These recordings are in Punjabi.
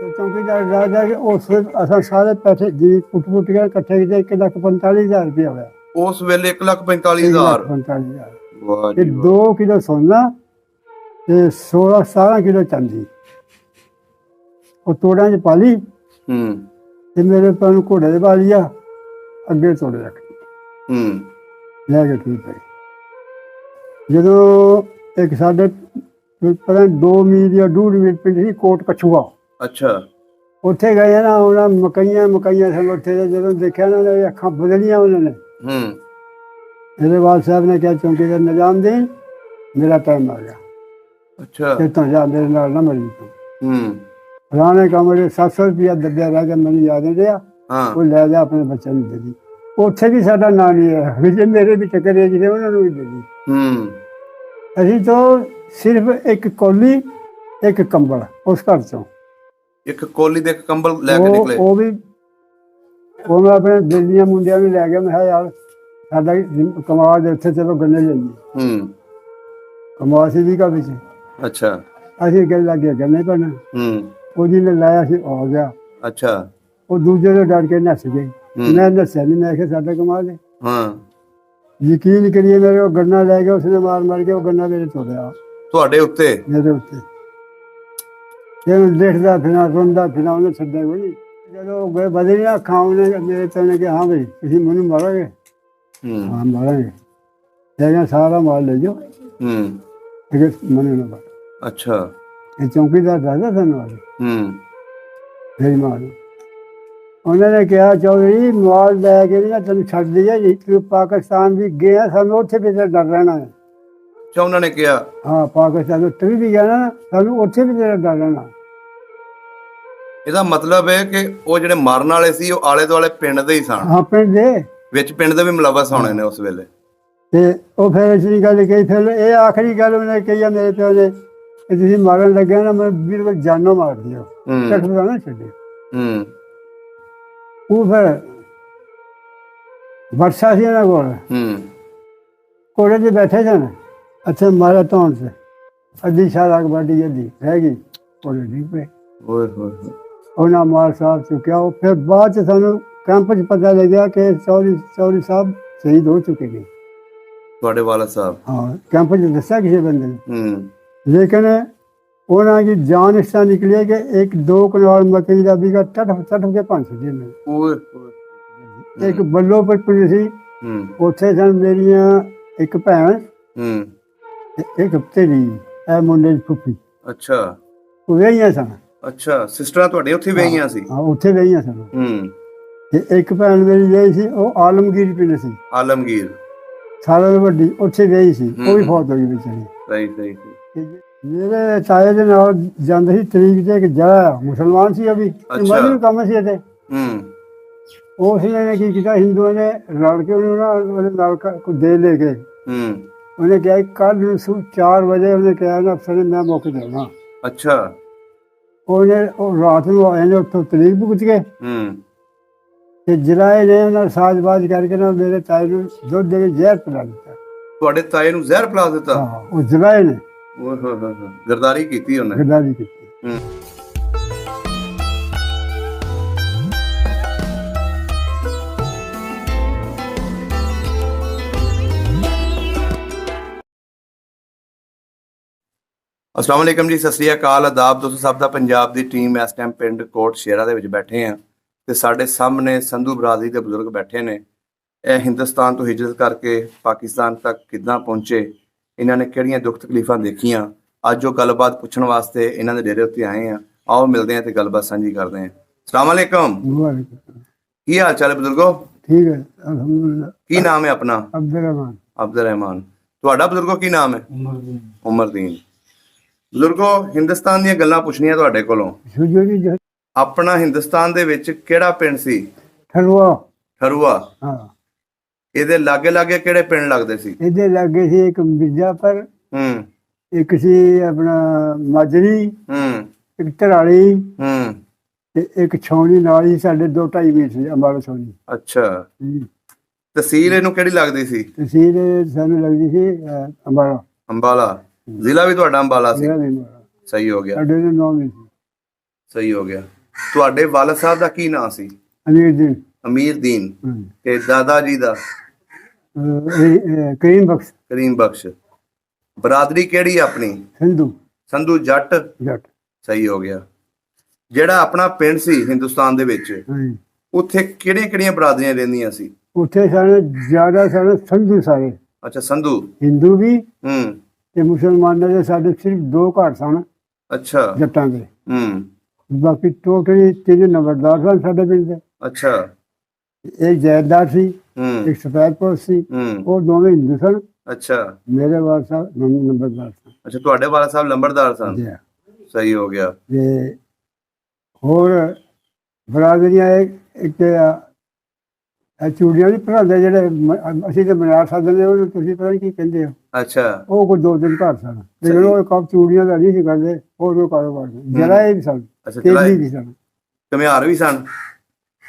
ਤੇ ਚੌਂਕੀਦਾਰ ਰਾਜਾ ਕਿ ਉਸ ਵੇਲੇ ਅਸਾਂ ਸਾਰੇ ਪੈਸੇ ਜੀ ਪੁੱਟ ਕੇ ਇਕੱਠੇ ਕੀਤੇ 1,45,000 ਰੁਪਇਆ ਹੋਇਆ। ਉਸ ਵੇਲੇ 1,45,000। 1,45,000 ਵਾਹ ਤੇ ਜੀ ਵਾਹ। 2 ਕਿਲੋ ਸੋਨਾ ਤੇ 16-17 ਕਿਲੋ ਚਾਂਦੀ ਉਹ ਤੋੜਾਂ 'ਚ ਪਾ ਲਈ ਤੇ ਮੇਰੇ ਪੈਰ ਨੂੰ ਘੋੜੇ ਦੇ ਪਾ ਲਿਆ, ਅੱਗੇ ਤੋੜੇ ਰੱਖ ਲੈ ਕੇ ਠੀਕ ਪਏ। ਜਦੋਂ ਇੱਕ ਸਾਡੇ ਪਤਾ 2 ਮੀਲ ਜਾਂ 1.5 ਮੀਲ ਪਿੰਡ ਸੀ ਕੋਟ ਕਛੂਆ। ਅੱਛਾ। ਉੱਥੇ ਗਏ ਨਾ, ਉਹਨਾਂ ਮਕਈਆਂ ਸਨ ਉੱਥੇ ਦੇ। ਜਦੋਂ ਦੇਖਿਆ ਨਾ ਉਹਨਾਂ ਦੀਆਂ ਅੱਖਾਂ ਬਦਲੀਆਂ ਉਹਨਾਂ ਨੇ। ਮੇਰੇ ਬਾਦ ਸਾਹਿਬ ਨੇ ਕਿਹਾ ਚੌਂਕੀਦਾਰ ਨਿਜ਼ਾਮ ਦੇ ਮੇਰਾ ਟਾਈਮ ਆ ਗਿਆ। ਅੱਛਾ। ਤੇ ਤਾਂ ਜਾ ਮੇਰੇ ਨਾਲ ਨਾ ਮਰੀ ਤੂੰ। ਫਲਾਣੇ ਕਮਰੇ 700 ਰੁਪਇਆ ਦੱਬਿਆ ਰਹਿ ਗਿਆ, ਮੈਨੂੰ ਯਾਦ ਨਹੀਂ ਰਿਹਾ। ਉਹ ਲੈ ਜਾ ਆਪਣੇ ਬੱਚੇ ਨੂੰ ਦੇ ਦੀ। ਉੱਥੇ ਵੀ ਸਾਡਾ ਨਾਂ ਨਹੀਂ ਹੈ, ਜੇ ਮੇਰੇ ਵੀ ਟੱਕਰੇ ਜਿਹੜੇ ਉਹਨਾਂ ਨੂੰ ਵੀ ਦੇ ਦੀ। ਅਸੀਂ ਤਾਂ ਸਿਰਫ ਇੱਕ ਕੌਲੀ ਇੱਕ ਕੰਬਲ ਉਸ ਘਰ ਚੋਂ, ਇੱਕ ਕੋਲੀ ਤੇ ਇੱਕ ਕੰਬਲ ਲੈ ਕੇ ਨਿਕਲੇ। ਉਹ ਵੀ ਉਹ ਮੈਂ ਆਪਣੇ ਦਿੱਲੀਆਂ ਮੁੰਡਿਆਂ ਨੂੰ ਲੈ ਗਿਆ। ਮੈਂ ਕਿਹਾ ਯਾਰ ਸਾਡਾ ਕਮਾਲ ਦੇ ਉੱਥੇ ਚਲੋ ਗੰਨੇ ਜਾਈਏ। ਕਮਾਲ ਸੀ ਵੀ ਕਾ ਵਿੱਚ। ਅੱਛਾ। ਅਸੀਂ ਗੱਲ ਲੱਗੇ ਗੰਨੇ ਪੈਣਾ। ਉਹ ਜਿਹਨੇ ਲਾਇਆ ਸੀ ਆ ਗਿਆ। ਅੱਛਾ। ਉਹ ਦੂਜੇ ਤੋਂ ਡਰ ਕੇ ਨੱਸ ਗਈ। ਮੈਂ ਨੱਸਿਆ ਨਹੀਂ, ਮੈਂ ਕਿਹਾ ਸਾਡਾ ਕਮਾਲ ਹੈ। ਯਕੀਨ ਕਰੀਏ ਮੇਰੇ ਉਹ ਗੰਨਾ ਲੈ ਗਿਆ, ਉਸਨੇ ਮਾਰ ਕੇ ਉਹ ਗੰਨਾ ਮੇਰੇ ਤੋੜਿਆ। ਤੁਹਾਡੇ ਉੱਤੇ? ਮੇਰੇ ਉੱਤੇ। ਦੇਖਦਾ ਫਿਰਾਂ ਰੋਂਦਾ ਫਿਰਾਂ, ਉਹਨੇ ਛੱਡਿਆ ਕੋਈ ਨਹੀਂ। ਜਦੋਂ ਗਏ ਬਦਲੀਆਂ ਅੱਖਾਂ ਉਹਨੇ ਮੇਰੇ ਤੇ ਨੇ ਕਿਹਾ ਹਾਂ ਬਈ ਤੁਸੀਂ ਮੈਨੂੰ ਮਾਰੋਗੇ? ਹਾਂ ਮਾਰਾਂਗੇ। ਲੈ ਸਾਰਾ ਮਾਲ ਲੈ ਜਾਓ। ਮੈਨੂੰ ਨਾ ਮਾਰ। ਅੱਛਾ। ਇਹ ਚੌਂਕੀਦਾਰ ਰਾਜਾ ਸਾਨੂੰ ਮੇਰੀ ਮਾਂ ਨੂੰ ਉਹਨਾਂ ਨੇ ਕਿਹਾ ਚੌਧਰੀ ਮਾਲ ਲੈ ਕੇ ਨਾ ਤੈਨੂੰ ਛੱਡ ਦਈਏ ਜੀ, ਤੂੰ ਪਾਕਿਸਤਾਨ ਵੀ ਗਿਆ, ਸਾਨੂੰ ਉੱਥੇ ਵੀ ਡਰ ਰਹਿਣਾ ਹੈ। ਅੱਛਾ, ਉਹਨਾਂ ਨੇ ਕਿਹਾ? ਹਾਂ, ਪਾਕਿਸਤਾਨ ਤੂੰ ਵੀ ਗਿਆ ਨਾ, ਸਾਨੂੰ ਉੱਥੇ ਵੀ ਤੇਰਾ ਡਰ ਰਹਿਣਾ। ਇਹਦਾ ਮਤਲਬ ਹੈ ਕਿ ਉਹ ਜਿਹੜੇ ਮਰਨ ਵਾਲੇ ਸੀ ਉਹ ਆਲੇ ਦੁਆਲੇ ਪਿੰਡ ਦੇ ਹੀ ਸਨ? ਹਾਂ, ਪਿੰਡ ਦੇ ਵਿੱਚ। ਪਿੰਡ ਦੇ ਵੀ ਮੁਲਵਸ ਹੋਣੇ ਨੇ ਉਸ ਵੇਲੇ। ਤੇ ਉਹ ਫਿਰ ਅਸਲੀ ਗੱਲ ਕਹੀ। ਫਿਰ ਇਹ ਆਖਰੀ ਗੱਲ ਉਹਨੇ ਕਹੀ ਆ ਮੇਰੇ ਪਿਓ ਨੇ ਕਿ ਤੁਸੀਂ ਮਾਰਨ ਲੱਗਿਆ ਨਾ, ਮੈਂ ਬਿਲਕੁਲ ਜਾਨੋਂ ਮਾਰ ਦਿਓ, ਕੱਟਦਾ ਨਾ ਛੱਡਿਓ। ਉਹ ਫਿਰ ਵਰਸ਼ਾ ਸੀ ਉਹਨਾਂ ਕੋਲ, ਘੋੜੇ 'ਤੇ ਬੈਠੇ ਸਨ। ਅੱਛਾ ਮਾਰਿਆ ਧੌਣ 'ਚ, ਅੱਧੀ ਸਾਰਾ ਕਬੱਡੀ ਅੱਧੀ ਰਹਿ ਗਈ, ਘੋੜੇ ਡਿੱਗ ਪਏ। ਉਹਨਾਂ ਮਾਲ ਸਾਹਿਬ ਚੁੱਕਿਆ। ਉਹ ਫਿਰ ਬਾਅਦ 'ਚ ਸਾਨੂੰ ਕੈਂਪ 'ਚ ਪਤਾ ਲੱਗਿਆ ਕਿ ਚੌਧਰੀ ਸਾਹਿਬ ਸ਼ਹੀਦ ਹੋ ਚੁੱਕੇ ਨੇ। ਤੁਹਾਡੇ ਵਾਲਾ ਸਾਹਿਬ? ਹਾਂ, ਕੈਂਪ 'ਚ ਦੱਸਿਆ ਕਿਸੇ ਬੰਦੇ ਨੇ। ਲੇਕਿਨ ਉਹਨਾਂ ਦੀ ਜਾਨ ਇਸ ਤਰ੍ਹਾਂ ਨਿਕਲੀ ਹੈ ਕਿ 1-2 ਕਨਾਲ ਮੱਕੀ ਦਾ ਵੀਗਾ ਟੱਟ ਕੇ ਭੰਨ ਛੱਡੀ ਨੇ। ਇੱਕ ਬੱਲੋ ਪਰ ਪਿੰਡ ਸੀ, ਉੱਥੇ ਸਨ ਮੇਰੀਆਂ ਇੱਕ ਭੈਣ ਇੱਕ ਭਤੀਜੀ, ਇਹ ਮੁੰਡੇ ਦੀ ਫੁੱਫੀ। ਅੱਛਾ। ਉਹ ਵਿਆਹੀਆਂ ਸਨ। ਅੱਛਾ, ਸਿਸਟਰਾਂ ਤੁਹਾਡੇ ਉੱਥੇ ਵਿਆਹੀਆਂ ਸੀ? ਹਾਂ, ਉੱਥੇ ਵਿਆਹੀਆਂ ਸਨ। ਤੇ ਇੱਕ ਭੈਣ ਮੇਰੀ ਵਿਆਹੀ ਸੀ, ਉਹ ਆਲਮਗੀਰ ਪਿੰਡ ਸੀ। ਆਲਮਗੀਰ ਸਾਰਿਆਂ ਤੋਂ ਵੱਡੀ, ਉੱਥੇ ਵਿਆਹੀ ਸੀ। ਉਹ ਵੀ ਫੌਤ ਹੋ ਗਈ ਵਿਚਾਰੀ। ਸਹੀ। ਮੇਰੇ ਤਾਏ ਦੇ ਨਾਲ ਜਾਂਦੇ ਸੀ ਤਰੀਕ ਤੇ ਇੱਕ ਜਗ੍ਹਾ, ਮੁਸਲਮਾਨ ਸੀ ਉਹ ਵੀ, ਮਜ਼ਦੂਰ ਕੰਮ ਸੀ ਇੱਥੇ। ਉਸ ਨੇ ਕੀ ਕੀਤਾ, ਹਿੰਦੂਆਂ ਨੇ ਰਲ ਕੇ ਉਹਨੂੰ ਨਾ ਉਹਦੇ ਨਾਲ ਕੋਈ ਦੇ ਲੈ ਕੇ ਉਹਨੇ ਕਿਹਾ ਕੱਲ ਨੂੰ 4 ਵਜੇ ਉਹਨੇ ਕਿਹਾ ਨਾ ਅਫਸਰ ਨੇ ਮੈਂ ਮੁੱਕ ਜਾਣਾ। ਅੱਛਾ। ਉਹਨੇ ਉਹ ਰਾਤ ਨੂੰ ਆਏ ਨੇ ਉੱਥੋਂ ਤਰੀਕ ਭੁਗਤ ਕੇ ਤੇ ਜਲਾਏ ਨੇ ਉਹਨਾਂ ਸਾਜ਼ਬਾਜ਼ ਕਰਕੇ ਨਾ ਮੇਰੇ ਤਾਏ ਨੂੰ ਦੁੱਧ ਦੇ ਕੇ ਜ਼ਹਿਰ ਪਿਲਾ ਦਿੱਤਾ। ਤੁਹਾਡੇ ਤਾਏ ਨੂੰ ਜ਼ਹਿਰ ਪਿਲਾ ਦਿੱਤਾ? ਹਾਂ, ਉਹ ਜਲਾਏ ਨੇ। ਗਰਦਾਰੀ ਕੀਤੀ ਉਹਨੇ? ਗਰਦਾਰੀ ਕੀਤੀ। अस्सलाम वालेकुम जी, सत श्री अकाल, आदाब। दोस्तों सਭ ਦਾ ਪੰਜਾਬ ਦੀ ਟੀਮ ਇਸ ਟਾਈਮ ਪਿੰਡ ਕੋਟ ਸ਼ੇਰਾ ਦੇ ਵਿੱਚ ਬੈਠੇ ਆ ਤੇ ਸਾਡੇ ਸਾਹਮਣੇ ਸੰਧੂ ਬਰਾਦਰੀ ਦੇ ਬਜ਼ੁਰਗ ਬੈਠੇ ਨੇ। ਇਹ ਹਿੰਦੁਸਤਾਨ ਤੋਂ ਹਿਜਰਤ ਕਰਕੇ ਪਾਕਿਸਤਾਨ ਤੱਕ ਕਿੱਦਾਂ ਪਹੁੰਚੇ, ਇਹਨਾਂ ਨੇ ਕਿਹੜੀਆਂ ਦੁੱਖ ਤਕਲੀਫਾਂ ਦੇਖੀਆਂ, ਅੱਜ ਉਹ ਗੱਲਬਾਤ ਪੁੱਛਣ ਵਾਸਤੇ ਇਹਨਾਂ ਦੇ ਡੇਰੇ ਉੱਤੇ ਆਏ ਆ। ਆਓ ਮਿਲਦੇ ਆ ਤੇ ਗੱਲਬਾਤ ਸਾਂਝੀ ਕਰਦੇ ਆ। अस्सलाम वालेकुम। ਕੀ ਹਾਲ ਚਾਲ ਹੈ ਬਜ਼ੁਰਗੋ? ਠੀਕ ਹੈ, ਅਲਹਮਦੁਲਿल्लाह। ਕੀ ਨਾਮ ਹੈ ਆਪਣਾ? ਅਬਦੁਲ ਰਹਿਮਾਨ। ਤੁਹਾਡਾ ਬਜ਼ੁਰਗੋ ਕੀ ਨਾਮ ਹੈ? ਉਮਰਦੀਨ। ਬਜ਼ੁਰਗੋ, ਹਿੰਦੁਸਤਾਨ ਦੀਆਂ ਗੱਲਾਂ ਪੁੱਛਣੀਆਂ ਤੁਹਾਡੇ ਕੋਲੋਂ। ਆਪਣਾ ਹਿੰਦੁਸਤਾਨ ਦੇ ਵਿੱਚ ਕਿਹੜਾ ਪਿੰਡ ਸੀ? ਠਰੂਆ। ਹਾਂ। ਇਹਦੇ ਲਾਗੇ ਲਾਗੇ ਕਿਹੜੇ ਪਿੰਡ ਲੱਗਦੇ ਸੀ? ਇਹਦੇ ਲਾਗੇ ਸੀ ਇੱਕ ਮਿਰਜ਼ਾਪੁਰ, ਇੱਕ ਸੀ ਆਪਣਾ ਮਾਜਰੀ, ਇੱਕ ਧਰਾਲੀ ਤੇ ਇੱਕ ਛਾਉਣੀ ਨਾਲ ਹੀ ਸਾਡੇ 2-2.5 ਮੀਲ ਸੀ, ਅੰਬਾਲਾ ਛਾਉਣੀ। ਅੱਛਾ। ਤਹਿਸੀਲ ਇਹਨੂੰ ਕਿਹੜੀ ਲੱਗਦੀ ਸੀ? ਤਹਿਸੀਲ ਸਾਨੂੰ ਲੱਗਦੀ ਸੀ ਅੰਬਾਲਾ। ਜ਼ਿਲ੍ਹਾ ਵੀ ਤੁਹਾਡਾ ਅੰਬਾਲਾ ਸੀ? ਸਹੀ ਹੋ ਗਿਆ। ਸਾਡੇ ਦੇ ਨਾਮ ਸੀ। ਸਹੀ ਹੋ ਗਿਆ। ਤੁਹਾਡੇ ਵਾਲਦ ਸਾਹਿਬ ਦਾ ਕੀ ਨਾਂ ਸੀ? अमीर दिन ਅਮੀਰ ਦੀਨ। ਤੇ ਦਾਦਾ ਜੀ ਦਾ? करीम बख्श ਕਰੀਮ ਬਖਸ਼। ਬਰਾਦਰੀ ਕਿਹੜੀ ਆ ਆਪਣੀ? हिंदू ਸੰਧੂ ਜੱਟ। जट। ਸਹੀ ਹੋ ਗਿਆ। ਜਿਹੜਾ ਆਪਣਾ ਪਿੰਡ ਸੀ ਹਿੰਦੁਸਤਾਨ ਦੇ ਵਿੱਚ, हाँ जी। ਉੱਥੇ ਕਿਹੜੀਆਂ ਕਿਹੜੀਆਂ ਬਰਾਦਰੀਆਂ ਰਹਿੰਦੀਆਂ ਸੀ? उत्थे सारे ज्यादा सारे संधू सारे ਅੱਛਾ, ਸੰਧੂ। हिंदू भी ਹੂੰ। ते मुसलमानों के साढ़े सिर्फ 2 घर सन ਅੱਛਾ। जट्टां दे। ਹੂੰ। बाकी टोटली 3 नंबरदार सन साढ़े पिंड दे। ਅੱਛਾ। एक जैदार सी, ਹੂੰ। एक सफेदपुर सी, ਹੂੰ। वो दोनों हिंदू सन। ਅੱਛਾ। मेरे वाल साहब नंबरदार सन। ਅੱਛਾ, ਤੁਹਾਡੇ ਵਾਲਾ ਸਾਹਿਬ ਲੰਬੜਦਾਰ ਸਨ। जी हाँ। ਸਹੀ ਹੋ ਗਿਆ। ते होर बरादरियां एक चूड़ियां नहीं भरांदे जेह्ड़े असीं ते मनार सदने ओह् तुसीं पता नहीं की कहंदे हो। ਅੱਛਾ। ਉਹ ਕੋਈ 2 ਦਿਨ ਘਰ ਸਨ, ਲੇਕਿਨ ਉਹ ਕੱਪ ਚੂੜੀਆਂ ਦਾ ਨਹੀਂ ਸੀ ਕਰਦੇ, ਹੋਰ ਕੋਈ ਕਾਰੋਬਾਰ ਨਹੀਂ। ਜਰਾ ਇਹ ਵੀ ਸਨ, ਅੱਛਾ, ਤੇਲੀ ਵੀ ਸਨ, ਘੁਮਿਆਰ ਵੀ ਸਨ।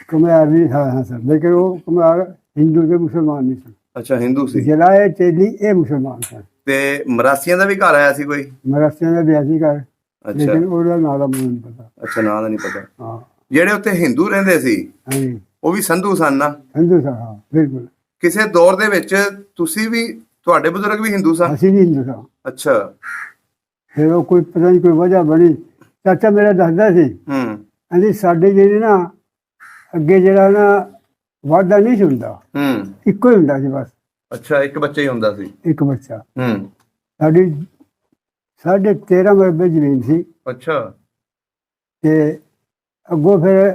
ਕੁਮਿਆਰ ਵੀ ਹਾਂ ਸਨ, ਲੇਕਿਨ ਉਹ ਕੁਮਿਆਰ ਹਿੰਦੂ ਤੇ ਮੁਸਲਮਾਨ ਨਹੀਂ ਸਨ। ਅੱਛਾ, ਹਿੰਦੂ ਸੀ। ਜਰਾ ਇਹ ਤੇਲੀ ਇਹ ਮੁਸਲਮਾਨ ਸਨ। ਤੇ ਮਰਾਸੀਆਂ ਦਾ ਵੀ ਘਰ ਆਇਆ ਸੀ ਕੋਈ? ਮਰਾਸੀਆਂ ਦਾ ਵਿਆਹ ਸੀ ਘਰ, ਅੱਛਾ। ਲੇਕਿਨ ਉਹਦਾ ਨਾਂ ਦਾ ਮੈਨੂੰ ਨਹੀਂ ਪਤਾ। ਅੱਛਾ, ਨਾਂ ਦਾ ਨਹੀਂ ਪਤਾ। ਹਾਂ ਜਿਹੜੇ ਉੱਥੇ ਹਿੰਦੂ ਰਹਿੰਦੇ ਸੀ ਹਾਂਜੀ, ਉਹ ਵੀ ਸੰਧੂ ਸਨ ਨਾ? ਹਿੰਦੂ ਸਨ, ਹਾਂ ਬਿਲਕੁਲ। ਕਿਸੇ ਦੌਰ ਦੇ ਵਿੱਚ ਤੁਸੀਂ ਵੀ, ਤੁਹਾਡੇ ਬਜ਼ੁਰਗ ਵੀ ਹਿੰਦੂ ਸਨ? ਅਸੀਂ ਵੀ ਹਿੰਦੂ ਸਾਂ। ਅੱਛਾ। ਫਿਰ ਉਹ ਕੋਈ ਪਤਾ ਨਹੀਂ ਕੋਈ ਵਜ੍ਹਾ ਬਣੀ, ਚਾਚਾ ਮੇਰਾ ਦੱਸਦਾ ਸੀ, ਹੂੰ। ਕਹਿੰਦੀ ਸਾਡੇ ਜਿਹੜੇ ਨਾ ਅੱਗੇ ਜਿਹੜਾ ਨਾ ਵਾਧਾ ਨਹੀਂ ਸੀ ਹੁੰਦਾ, ਹੂੰ। ਇੱਕੋ ਹੀ ਹੁੰਦਾ ਸੀ ਬਸ। ਅੱਛਾ, ਇੱਕ ਬੱਚਾ ਹੀ ਹੁੰਦਾ ਸੀ? ਇੱਕ ਬੱਚਾ। ਹੂੰ। ਸਾਡੀ 13.5 ਮਰਬੇ ਜ਼ਮੀਨ ਸੀ। ਅੱਛਾ। ਤੇ ਅੱਗੋਂ ਫਿਰ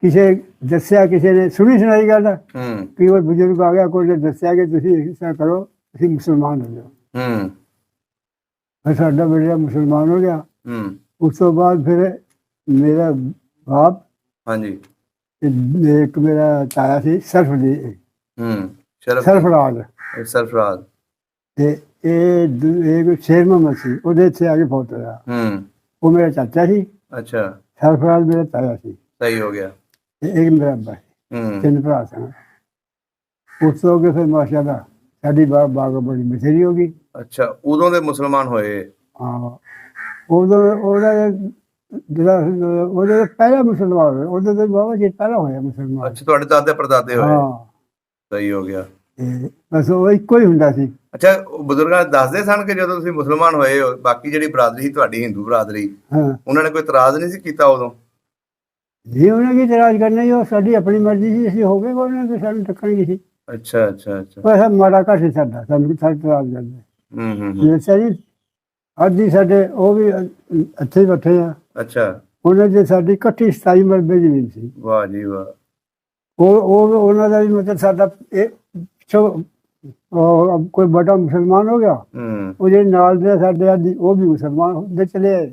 ਕਿਸੇ ਦੱਸਿਆ, ਕਿਸੇ ਨੇ ਸੁਣੀ ਸੁਣਾਈ ਗੱਲ, ਹੂੰ। ਕਿ ਉਹ ਬਜ਼ੁਰਗ ਆ ਗਿਆ, ਕੋਈ ਨੇ ਦੱਸਿਆ ਕਿ ਤੁਸੀਂ ਇਸ ਤਰ੍ਹਾਂ ਕਰੋ, ਤੁਸੀਂ ਮੁਸਲਮਾਨ ਹੋ ਜਾਓ। ਹੂੰ। ਫਿਰ ਸਾਡਾ ਬੇਟਾ ਮੁਸਲਮਾਨ ਹੋ ਗਿਆ। ਹੂੰ। ਉਸ ਤੋਂ ਬਾਅਦ ਫਿਰ ਮੇਰਾ ਬਾਪ ਹਾਂਜੀ। ਤੇ ਇੱਕ ਮੇਰਾ ਤਾਇਆ ਸੀ ਹੂੰ। ਸਰਫਰਾਜ਼, ਸਰਫਰਾਜ਼। ਤੇ ਇਹ ਸ਼ੇਰ ਮੁਹੰਮਦ ਸੀ, ਉਹਦੇ ਇੱਥੇ ਆ ਕੇ ਫੌਤ ਹੋਇਆ। ਹੂੰ। ਉਹ ਮੇਰਾ ਚਾਚਾ ਸੀ, ਅੱਛਾ। ਸਰਫਰਾਜ਼ ਮੇਰਾ ਤਾਇਆ ਸੀ, ਸਹੀ ਹੋ ਗਿਆ। ਤੇ ਇੱਕ ਮੇਰਾ ਅੱਬਾ ਸੀ। ਹੂੰ। 3 ਭਰਾ ਸਨ। ਉਸ ਤੋਂ ਅੱਗੇ ਫਿਰ ਮਾਸ਼ਾਅੱਲਾ ਸਾਡੀ ਬਾਗ ਬੜੀ ਬਥੇਰੀ ਹੋ ਗਈ। ਅੱਛਾ, ਉਦੋਂ ਦੇ ਮੁਸਲਮਾਨ ਹੋਏ? ਹਾਂ, ਉਹਦਾ ਜਿਹੜਾ ਉਹਦੇ ਪਹਿਲਾ ਮੁਸਲਮਾਨ ਹੋਇਆ, ਉਹਦੇ ਤੋਂ ਬਾਬਾ ਜੀ ਪਹਿਲਾਂ ਹੋਇਆ ਮੁਸਲਮਾਨ। ਅੱਛਾ, ਤੁਹਾਡੇ ਦਾਦੇ ਪੜਦਾਦੇ ਹੋਏ? ਹਾਂ। ਸਹੀ ਹੋ ਗਿਆ। ਤੇ ਬਸ ਉਹ ਇੱਕੋ ਹੀ ਹੁੰਦਾ ਸੀ। ਅੱਛਾ, ਉਹ ਬਜ਼ੁਰਗਾਂ ਦੱਸਦੇ ਸਨ ਕਿ ਜਦੋਂ ਤੁਸੀਂ ਮੁਸਲਮਾਨ ਹੋਏ ਹੋ, ਬਾਕੀ ਜਿਹੜੀ ਬਰਾਦਰੀ ਸੀ ਤੁਹਾਡੀ ਹਿੰਦੂ ਬਰਾਦਰੀ, ਹਾਂ, ਉਹਨਾਂ ਨੇ ਕੋਈ ਇਤਰਾਜ਼ ਨਹੀਂ ਸੀ ਕੀਤਾ ਉਦੋਂ? ਜੀ ਉਹਨਾਂ ਕੀ ਇਤਰਾਜ਼ ਕਰਨਾ ਜੀ, ਉਹ ਸਾਡੀ ਆਪਣੀ ਮਰਜ਼ੀ ਸੀ, ਅਸੀਂ ਹੋ ਗਏ, ਉਹਨਾਂ ਨੇ ਸਾਨੂੰ ਟੱਕਣੀ ਸੀ। ਅੱਛਾ ਅੱਛਾ ਅੱਛਾ। ਉਹ ਮਾੜਾ ਘੱਟ ਸੀ ਸਾਡਾ, ਸਾਨੂੰ ਸਾਰੇ ਇਤਰਾਜ਼ ਕਰਦੇ। ਦੱਸਿਆ ਜੀ, ਅੱਜ ਹੀ ਸਾਡੇ ਉਹ ਵੀ ਇੱਥੇ ਹੀ ਬੈਠੇ ਆ। ਅੱਛਾ। ਉਹਨਾਂ ਦੀ ਸਾਡੀ ਇਕੱਠੀ 27 ਮਰਬੇ ਜ਼ਮੀਨ ਸੀ। ਵਾਹ ਜੀ ਵਾਹ। ਉਹ ਉਹਨਾਂ ਦਾ ਵੀ ਮਤਲਬ ਸਾਡਾ ਇਹ ਕੋਈ ਵੱਡਾ ਮੁਸਲਮਾਨ ਹੋ ਗਿਆ, ਉਹ ਜਿਹੜੇ ਨਾਲ ਦੇ ਸਾਡੇ ਆਦਿ ਉਹ ਵੀ ਮੁਸਲਮਾਨ ਹੁੰਦੇ ਚਲੇ ਆਏ।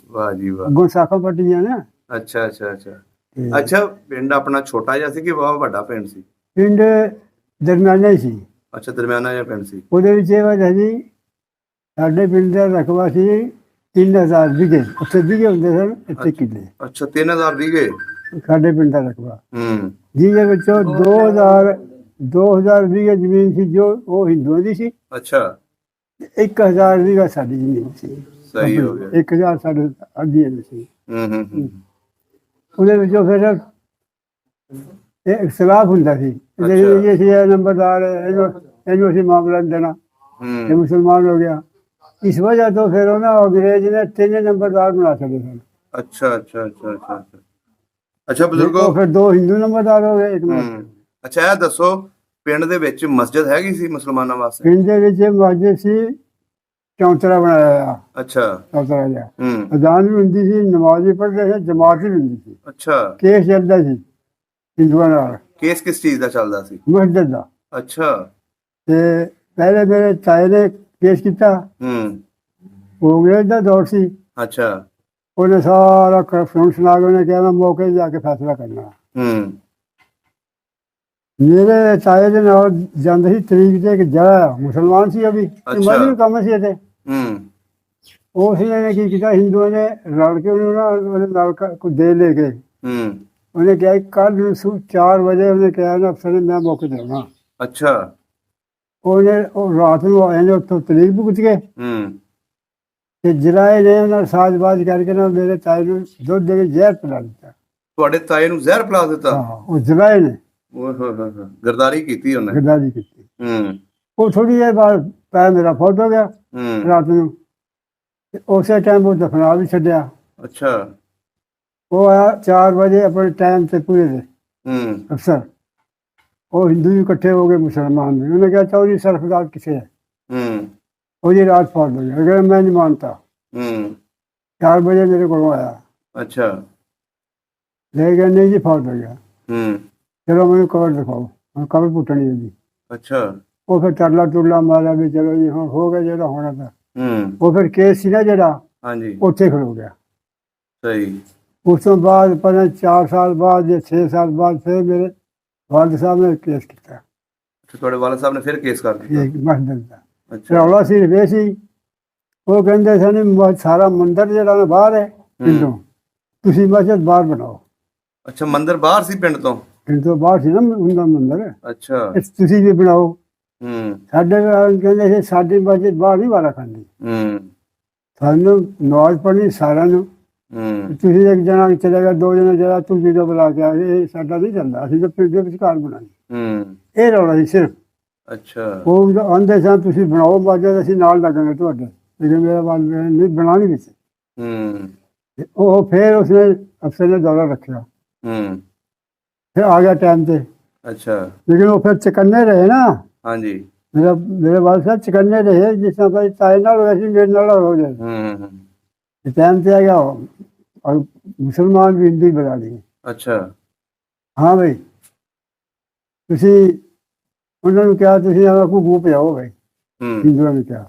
ਵਾਹ ਜੀ ਵਾਹ। ਅੱਗੋਂ ਸਾਖਾਂ ਪੱਟੀਆਂ ਨਾ। ਅੱਛਾ ਅੱਛਾ ਅੱਛਾ। ਅੱਛਾ, ਪਿੰਡ ਆਪਣਾ ਛੋਟਾ ਜਿਹਾ ਸੀ ਕਿ ਬਹੁਤ ਵੱਡਾ ਪਿੰਡ ਸੀ? ਪਿੰਡ ਦਰਮਿਆਨਾ ਹੀ ਸੀ। ਅੱਛਾ, ਦਰਮਿਆਨਾ ਜਿਹਾ ਪਿੰਡ ਸੀ। ਉਹਦੇ ਵਿੱਚ ਇਹ ਵਜ੍ਹਾ ਜੀ, ਸਾਡੇ ਪਿੰਡ ਦਾ ਰਕਬਾ ਸੀ 3000 ਵਿਗੇ, ਉੱਥੇ ਵਿਗੇ ਹੁੰਦੇ ਸਨ, ਇੱਥੇ ਕਿੱਲੇ। ਅੱਛਾ, 3000 ਵਿਗੇ ਸਾਡੇ ਪਿੰਡ ਦਾ ਰਕਬਾ। ਜਿਹਦੇ ਵਿੱਚੋਂ 2000 ਵਿਗੇ ਜ਼ਮੀਨ ਸੀ ਜੋ ਉਹ ਹਿੰਦੂਆਂ ਦੀ ਸੀ। ਅੱਛਾ। 1000 ਵਿਗਾ ਸਾਡੀ ਜ਼ਮੀਨ ਸੀ। ਸਹੀ ਹੋ ਗਿਆ। 1000 ਸਾਡੇ ਅੱਧੀਆਂ ਦੀ ਸੀ। ਉਹਦੇ ਵਿੱਚੋਂ ਫਿਰ ਇਹ ਇਖਤਲਾਫ ਹੁੰਦਾ ਸੀ, ਜੇ ਅਸੀਂ ਇਹ ਨੰਬਰਦਾਰ ਇਹਨੂੰ ਅਸੀਂ ਮਾਮਲਾ ਨਹੀਂ ਦੇਣਾ, ਇਹ ਮੁਸਲਮਾਨ ਹੋ ਗਿਆ। ਇਸ ਵਜ੍ਹਾ ਤੋਂ ਫਿਰ ਉਹਨਾਂ ਅੰਗਰੇਜ਼ ਨੇ 3 ਨੰਬਰਦਾਰ ਬਣਾ ਛੱਡੇ ਸਨ। ਅੱਛਾ ਅੱਛਾ ਅੱਛਾ ਅੱਛਾ। ਅੱਛਾ ਬਜ਼ੁਰਗੋ, ਫਿਰ 2 ਹਿੰਦੂ ਨੰਬਰਦਾਰ ਹੋ ਗਏ, 1 ਅੱਛਾ, ਇਹ ਦੱਸੋ ਪਿੰਡ ਦੇ ਵਿੱਚ ਮਸਜਿਦ ਹੈਗੀ ਸੀ ਮੁਸਲਮਾਨਾਂ ਵਾਸਤੇ? ਪਿੰਡ ਦੇ ਵਿੱਚ ਮਸਜਿਦ ਸੀ, ਚੌਂਤਰਾ ਬਣਾਇਆ ਆ। ਅੱਛਾ। ਚੌਂਤਰਾ ਜਿਹਾ, ਅਜ਼ਾਨ ਵੀ ਹੁੰਦੀ ਸੀ, ਨਮਾਜ਼ ਵੀ ਪੜ੍ਹਦੇ ਸੀ, ਜਮਾਤ ਵੀ ਹੁੰਦੀ ਸੀ। ਅੱਛਾ। ਕੇਸ ਚੱਲਦਾ ਸੀ ਹਿੰਦੂਆਂ ਨਾਲ। ਕੇਸ ਕਿਸ ਚੀਜ਼ ਦਾ ਚੱਲਦਾ ਸੀ? ਮਸਜਿਦ ਦਾ। ਅੱਛਾ। ਤੇ ਪਹਿਲੇ ਮੇਰੇ ਤਾਏ ਨੇ ਕੇਸ ਕੀਤਾ, ਉਹ ਅੰਗਰੇਜ਼ ਦਾ ਦੌਰ ਸੀ। ਅੱਛਾ। ਉਹਨੇ ਸਾਰਾ ਕਰਫਿਊਨ ਸੁਣਾ ਕੇ ਉਹਨੇ ਕਿਹਾ ਮੈਂ ਮੌਕੇ 'ਤੇ ਜਾ ਕੇ ਫੈਸਲਾ ਕਰਨਾ। ਮੇਰੇ ਤਾਏ ਦੇ ਨਾਲ ਜਾਂਦੇ ਸੀ ਤਰੀਕ ਤੇ ਇੱਕ ਜਗ੍ਹਾ, ਮੁਸਲਮਾਨ ਸੀ ਉਹ ਵੀ, ਮਜ਼ਦੂਰ ਕੰਮ ਸੀ ਇੱਥੇ। ਉਸ ਨੇ ਕੀ ਕੀਤਾ, ਹਿੰਦੂਆਂ ਨੇ ਰਲ ਕੇ ਉਹਨੂੰ ਨਾ ਉਹਦੇ ਨਾਲ ਕੋਈ ਦੇ ਲੈ ਕੇ, ਉਹਨੇ ਕਿਹਾ ਕੱਲ੍ਹ ਨੂੰ 4 ਵਜੇ ਉਹਨੇ ਕਿਹਾ ਨਾ ਅਫਸਰ ਨੇ ਮੈਂ ਮੌਕੇ 'ਤੇ ਆਉਣਾ। ਅੱਛਾ। ਉਹ ਰਾਤ ਨੂੰ ਆਏ ਨੇ, ਉੱਥੋਂ ਤਰੀਕ ਭੁਗਤ ਕੇ ਤੇ ਜਰਾਏ ਨੇ ਉਹਨਾਂ ਸਾਜ਼ਬਾਜ਼ ਕਰਕੇ ਨਾ ਮੇਰੇ ਤਾਏ ਨੂੰ ਦੁੱਧ ਦੇ ਕੇ ਜ਼ਹਿਰ ਪਿਲਾ ਦਿੱਤਾ। ਤੁਹਾਡੇ ਤਾਏ ਨੂੰ ਜ਼ਹਿਰ ਪਿਲਾ ਦਿੱਤਾ? ਹਾਂ, ਉਹ ਜਰਾਏ ਨੇ ਓਏ ਹੋਏ ਹੋਏ ਹੋਏ, ਗਰਦਾਰੀ ਕੀਤੀ ਉਹਨੇ। ਗੱਦਾਰੀ ਕੀਤੀ। ਹੂੰ ਉਹ ਥੋੜੀ ਦੇਰ ਬਾਅਦ ਪੈਰ ਮੇਰਾ ਫੌਤ ਹੋ ਗਿਆ ਹੂੰ। ਰਾਤ ਨੂੰ, ਤੇ ਉਸੇ ਟਾਈਮ ਉਹ ਦਫਨਾ ਵੀ ਛੱਡਿਆ। ਅੱਛਾ। ਉਹ ਆਇਆ 4 ਵਜੇ ਆਪਣੇ ਟਾਈਮ ਤੇ ਪੂਰੇ ਦੇ ਹੂੰ ਅਫਸਰ, ਉਹ ਹਿੰਦੂ ਵੀ ਇਕੱਠੇ ਹੋ ਗਏ, ਮੁਸਲਮਾਨ ਵੀ। ਉਹਨੇ ਕਿਹਾ ਚੌਧਰੀ ਸਰਫਰਾਜ਼ किसे है? ਹੂੰ वो जी रात फौत हो गया। अगर मैं नहीं मानता। हूँ 4 बजे मेरे को आया, अच्छा। लेकिन नहीं जी फौत हो गया। हम्म चलो मैंने कबर दिखाओ, मैं कबर पुटनी है जी। अच्छा। वो फिर तरला तुरला मारा भी, चलो जी हाँ हो गया जो होना था। वो फिर केस सी ना जरा हाँ जी उत्थे खड़ो गया। सही। उस तो बाद पता 4 साल बाद या 6 साल बाद फिर मेरे वालिद साहब ने केस किया। ਤੁਹਾਡੇ ਵਾਲਿਦ ਸਾਹਿਬ ਨੇ ਫਿਰ ਕੇਸ ਕਰ ਦਿੱਤਾ? एक मस्जिद का ਅੱਛਾ। रौला सी वे सी। वो कहते सन सारा मंदिर जरा ना बाहर है पिंडों, तुसी मस्जिद बाहर बनाओ। ਅੱਛਾ ਮੰਦਿਰ ਬਾਹਰ ਸੀ ਪਿੰਡ ਤੋਂ? पिंड तो बाहर सी ना उनका मंदिर, ਅੱਛਾ। तुसी भी बनाओ। ਹੂੰ ਸਾਡੇ ਕਹਿੰਦੇ ਸੀ ਸਾਡੀ ਮਸਜਿਦ ਬਾਹਰ ਨਹੀਂ ਵਾਰਾ ਖਾਂਦੀ, ਹੂੰ ਸਾਨੂੰ ਨਮਾਜ਼ ਪੜ੍ਹਨੀ ਸਾਰਿਆਂ ਨੂੰ। ਹੂੰ ਤੁਸੀਂ ਇੱਕ ਜਣਾ ਚਲੇ ਗਿਆ, 2 ਜਣੇ ਜਿਹੜਾ ਤੁਸੀਂ ਜੋ ਬੁਲਾ ਕੇ ਆਏ, ਇਹ ਸਾਡਾ ਨਹੀਂ ਚੱਲਦਾ। ਅਸੀਂ ਤਾਂ ਪਿੰਡ ਦੇ ਵਿਚਕਾਰ ਬਣਾਈ। ਹੂੰ ਇਹ ਰੌਲਾ ਸੀ ਸਿਰਫ। ਅੱਛਾ। ਉਹ ਆਂਦੇ ਸਨ ਤੁਸੀਂ ਬਣਾਓ ਮਸਜਿਦ, ਅਸੀਂ ਨਾਲ ਲੱਗਾਂਗੇ ਤੁਹਾਡੇ, ਲੇਕਿਨ ਮੇਰਾ ਵਾਲ ਨਹੀਂ ਬਣਾਉਣੀ ਵਿੱਚ। ਹੂੰ ਤੇ ਉਹ ਫਿਰ ਉਸਨੇ ਅਫਸਰ ਨੇ ਦੌਰਾ ਰੱਖਿਆ, ਹੂੰ ਫਿਰ ਆ ਗਿਆ ਟਾਈਮ ਤੇ। ਅੱਛਾ। ਲੇਕਿਨ ਉਹ ਫਿਰ ਚਕੰਨੇ ਰਹੇ ਨਾ। ਹਾਂਜੀ। ਮੇਰੇ ਵਾਲ ਸਾਹਿਬ ਚਕੰਨੇ ਰਹੇ, ਜਿਸ ਤਰ੍ਹਾਂ ਭਾਈ ਤਾਏ ਨਾਲ ਹੋਇਆ ਸੀ ਮੇਰੇ ਨਾਲ ਹੋ ਜਾਏ। ਹੂੰ टाइम से आ गया और मुसलमान भी हिंदू बना लिए। ਅੱਛਾ। हाँ भाई, तुसी उन्होंने क्या तुसी आपको गू पियाओ भाई। ਹੂੰ हिंदुओं ने क्या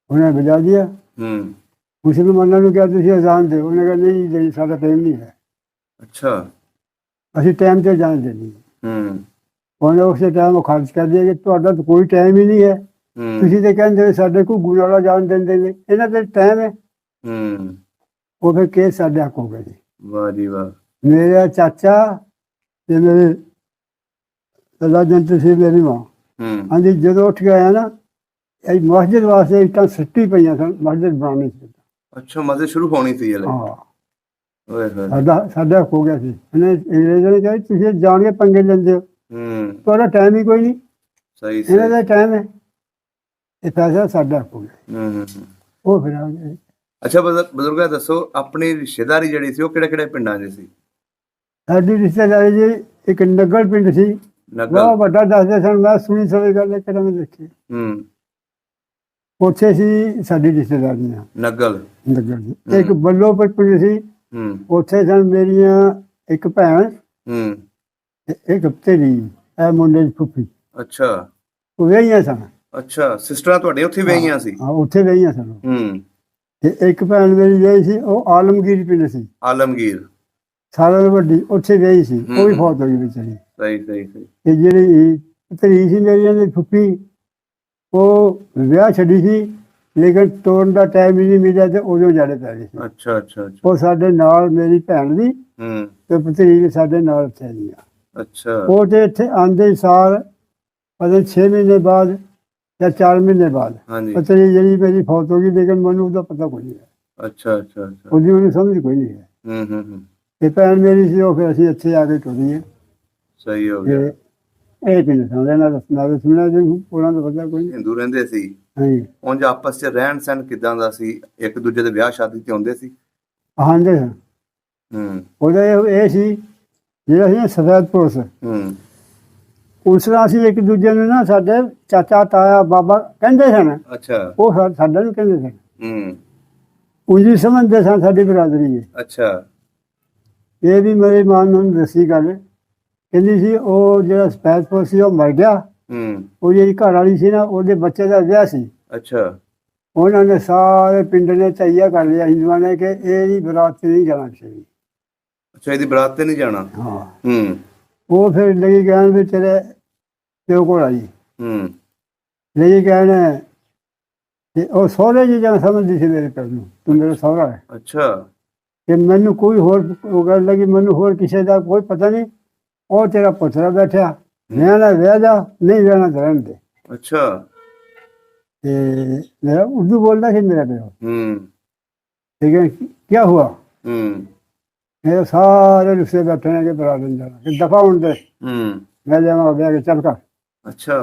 उन्हें बजा दिया। ਹੂੰ मुसलमानों ने क्या तुसी अजान दे, उन्हें कहा नहीं जी सारा टाइम नहीं है, ਅੱਛਾ। असी टाइम से जान देनी। ਹੂੰ उन्हें उस टाइम वो खारिज कर दिया कि ਤੁਹਾਡਾ तो कोई टाइम ही नहीं है, ਹੂੰ तुसी तो कहते साढ़े को गुण वाला जान देंगे ने, इन्हां ते टाइम है। ਹੂੰ वो फिर केस साढ़े हक हो गया जी। ਵਾਹ ਜੀ ਵਾਹ। मेरा चाचा ते मेरे सदा जंत सी मेरी मां। ਹੂੰ हाँ जी, जो उठ के आया ना, मस्जिद वास्ते इट्टां सिट्टी पईयां सन, मस्जिद बनानी सी। ਅੱਛਾ ਮਸਜਿਦ ਸ਼ੁਰੂ ਹੋਣੀ ਸੀ ਹਲੇ? हाँ, ਓਏ ਹੋਏ। साडा हो गया सी। इन्हें अंग्रेजों ने कहा तुसीं जान के पंगे लेंदे हो, ਹੂੰ तुहाडा टाइम ही कोई नहीं, ਸਹੀ इन्हां ਸਹੀ। दा टाइम है। ये फैसला साडा हो गया। ਹੂੰ वो फिर आ गए। ਅੱਛਾ ਬਜ਼ੁਰਗਾ ਦੱਸੋ ਆਪਣੀ ਰਿਸ਼ਤੇਦਾਰੀ ਜਿਹੜੀ ਸੀ ਉਹ ਕਿਹੜੇ ਕਿਹੜੇ ਪਿੰਡਾਂ 'ਚ ਸੀ? साडी रिश्तेदारी जी एक नग्गल पिंड सी, ਨਗਲ। बहुत वड्डा दसदे सन, मैं सुनी सभी गल कदे मैं देखी। ਹੂੰ उत्थे सी साडी रिश्तेदारियां ਨਗਲ। नग्गल जी। एक बल्लोपुर पिंड सी, ਹੂੰ उत्थे सन मेरियां एक भैन ਹੂੰ ते एक भतेरी, ए मुंडे दी फुफी, ਅੱਛਾ ਉਹ ਵਿਆਹੀਆਂ ਸਨ। ਅੱਛਾ ਸਿਸਟਰਾਂ ਤੁਹਾਡੇ ਉੱਥੇ ਵਿਆਹੀਆਂ ਸੀ? ਹਾਂ, ਉੱਥੇ ਵਿਆਹੀਆਂ ਸਨ। ਹੂੰ ਤੇ ਇੱਕ ਭੈਣ ਮੇਰੀ ਵਿਆਹੀ ਸੀ, ਉਹ ਆਲਮਗੀਰ ਪਿੰਡ ਸੀ, ਆਲਮਗੀਰ। ਸਾਰਿਆਂ ਤੋਂ ਵੱਡੀ, ਉੱਥੇ ਵਿਆਹੀ ਸੀ। ਉਹ ਵੀ ਫੌਤ ਹੋ ਗਈ ਵਿਚਾਰੀ। ਸਹੀ ਸਹੀ ਸਹੀ। ਤੇ ਜਿਹੜੀ ਭਤਰੀ ਸੀ ਮੇਰੀ ਦੀ ਫੁੱਫੀ, ਉਹ ਵਿਆਹ ਛੱਡੀ ਸੀ, ਲੇਕਿਨ ਤੋਰਨ ਦਾ ਟਾਈਮ ਹੀ ਨਹੀਂ ਮਿਲਿਆ ਤੇ ਉਦੋਂ ਜਾੜੇ ਪੈ ਗਏ ਸੀ। ਅੱਛਾ ਅੱਛਾ ਅੱਛਾ। ਉਹ ਸਾਡੇ ਨਾਲ ਮੇਰੀ ਭੈਣ ਦੀ ਹੂੰ ਤੇ ਭਤਰੀ ਵੀ ਸਾਡੇ ਨਾਲ ਇੱਥੇ ਆਈਆਂ। ਅੱਛਾ। ਉਹ ਤੇ ਇੱਥੇ ਆਂਦੇ ਸਾਲ ਪਤਾ 6 ਮਹੀਨੇ ਬਾਅਦ ਜਾਂ 4 ਮਹੀਨੇ ਬਾਅਦ ਹਾਂਜੀ। ਭਤਰੀ ਜਿਹੜੀ ਮੇਰੀ ਫੌਤ ਹੋ ਗਈ, ਲੇਕਿਨ ਮੈਨੂੰ ਉਹਦਾ ਪਤਾ ਕੋਈ ਨਹੀਂ ਹੈ, ਅੱਛਾ ਅੱਛਾ ਅੱਛਾ। ਉਹਦੀ ਉਹਨੂੰ ਸਮਝ ਕੋਈ ਨਹੀਂ ਹੈ। ਹੂੰ ਤੇ ਭੈਣ ਮੇਰੀ ਸੀ, ਉਹ ਫਿਰ ਅਸੀਂ ਇੱਥੇ ਆ ਕੇ ਟੁਰੀਏ। ਸਹੀ ਹੋ ਤੇ ਗਿਆ। ਇਹ ਪਿੰਡ ਸਾਡਾ ਨਾਲ ਸੁਣਿਆ ਜੀ, ਉਹਨਾਂ ਦਾ ਪਤਾ ਕੋਈ ਨਹੀਂ। ਹਿੰਦੂ ਰਹਿੰਦੇ ਸੀ? ਹਾਂਜੀ, ਉਂਝ ਆਪਸ 'ਚ ਰਹਿਣ ਸਹਿਣ ਕਿਦਾਂ ਦਾ ਸੀ? ਇੱਕ ਦੂਜੇ ਦੇ ਵਿਆਹ ਸ਼ਾਦੀ ਤੇ ਆਉਂਦੇ ਸੀ? ਆਂਦੇ ਸਨ। ਹੂੰ ਉਹਦਾ ਇਹ ਸੀ ਜਿਹੜਾ ਸੀ ਨਾ ਸਫੈਦਪੁਰ ਸੀ, ਹੂੰ ਉਸ ਤਰ੍ਹਾਂ ਅਸੀਂ ਇੱਕ ਦੂਜੇ ਨੂੰ ਨਾ ਸਾਡੇ ਚਾਚਾ ਤਾਇਆ ਬਾਬਾ ਕਹਿੰਦੇ ਸਨ, ਅੱਛਾ। ਉਹ ਸਾਡਾ ਨੂੰ ਕਹਿੰਦੇ ਸਨ। ਹੂੰ ਉਂਝ ਸਮਝਦੇ ਸਨ ਸਾਡੀ ਬਰਾਦਰੀ ਹੈ। ਅੱਛਾ। ਇਹ ਵੀ ਮੇਰੀ ਮਾਂ ਨੂੰ ਦੱਸੀ ਗੱਲ, ਕਹਿੰਦੀ ਸੀ ਉਹ ਜਿਹੜਾ ਸਫੈਦਪੁਰ ਸੀ ਉਹ ਮਰ ਗਿਆ, ਹੂੰ ਉਹ ਜਿਹੜੀ ਘਰ ਵਾਲੀ ਸੀ ਨਾ, ਉਹਦੇ ਬੱਚੇ ਦਾ ਵਿਆਹ ਸੀ। ਅੱਛਾ। ਉਹਨਾਂ ਨੇ ਸਾਰੇ ਪਿੰਡ ਨੇ ਤੈਯਾ ਕਰ ਲਿਆ ਹਿੰਦੂਆਂ ਨੇ ਕਿ ਇਹਦੀ ਬਰਾਤ 'ਚ ਨਹੀਂ ਜਾਣਾ ਕਿਸੇ ਵੀ। ਅੱਛਾ ਇਹਦੀ ਬਰਾਤ ਤੇ ਨਹੀਂ ਜਾਣਾ? ਹਾਂ, ਹੂੰ ਉਹ ਫਿਰ ਲੱਗੀ ਕਹਿਣ ਵੀ ਤੇਰੇ ਪਿਓ ਕੋਲ ਆਈ, ਹੂੰ ਲੱਗੀ ਕਹਿਣ ਤੇ ਉਹ ਸਹੁਰੇ ਜੀ ਜਾਂ ਸਮਝਦੀ ਸੀ ਮੇਰੇ ਪਿਓ ਨੂੰ, ਤੂੰ ਮੇਰਾ ਸਹੁਰਾ ਹੈ, ਅੱਛਾ। ਕਿ ਮੈਨੂੰ ਕੋਈ ਹੋਰ, ਉਹ ਗੱਲ ਲੱਗੀ ਮੈਨੂੰ ਹੋਰ ਕਿਸੇ ਦਾ ਕੋਈ ਪਤਾ ਨਹੀਂ, ਉਹ ਤੇਰਾ ਪੁੱਤਰਾ ਬੈਠਿਆ, ਵਿਆਹਣਾ ਵਿਆਹ ਜਾ, ਨਹੀਂ ਵਿਆਹਣਾ ਤਾਂ ਰਹਿਣ ਦੇ। ਅੱਛਾ। ਤੇ ਮੇਰਾ ਉਰਦੂ ਬੋਲਦਾ ਸੀ ਮੇਰਾ ਪਿਓ। ਹੂੰ ठीक है, क्या हुआ? मेरे सारे रिश्ते बैठे हैं कि बरा दिन जाना कि दफा होने दे, मैं जावा ब्याह के चल कर। अच्छा।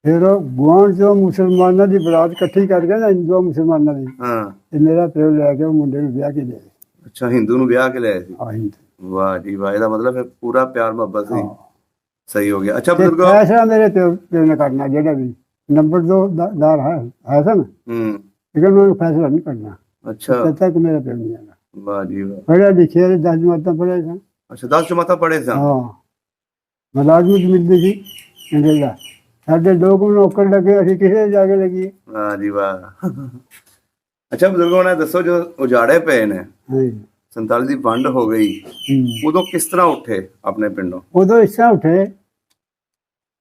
फिर गुआंढ चो मुसलमानों की बरात इकट्ठी करके ना, हिंदू मुसलमानों की, हाँ। ते मेरा प्यो लैके वो मुंडे नूं ब्याह के ले आए। अच्छा, हिंदू ਨੂੰ ਵਿਆਹ ਕੇ ਲਿਆਏ ਸੀ। हाँ, हिंदू। ਵਾਹ ਜੀ ਵਾਹ, ਇਹਦਾ ਮਤਲਬ ਫਿਰ ਪੂਰਾ ਪਿਆਰ ਮੁਹੱਬਤ ਸੀ। हाँ, ਸਹੀ ਹੋ ਗਿਆ। ਅੱਛਾ ते ਬਜ਼ੁਰਗੋ। फैसला मेरे प्यो ने करना, जेड़ा भी नंबर 2 दार है था ना, लेकिन उन्होंने फैसला नहीं करना अच्छा। जब तक मेरा प्यो नहीं आना। ਵਾਹ ਜੀ ਵਾਹ। पढ़े लिखे 10 जमात पढ़े सन। ਅੱਛਾ, 10 ਜਮਾਤਾਂ ਪੜ੍ਹੇ ਸਨ। हाँ, मुलाजमत मिलती थी इंडिया। साढ़े लोग नौकर लगे, अभी किसे जाके लगी। ਵਾਹ ਜੀ ਵਾਹ। ਅੱਛਾ ਬਜ਼ੁਰਗੋ, ਨੇ ਦੱਸੋ ਜੋ ਉਜਾੜੇ ਪਏ ਨੇ, हाँ, 47 ਦੀ ਵੰਡ ਹੋ ਗਈ, ਉਦੋਂ ਕਿਸ ਤਰ੍ਹਾਂ ਉੱਠੇ ਆਪਣੇ ਪਿੰਡੋਂ? उदो इस तरह उठे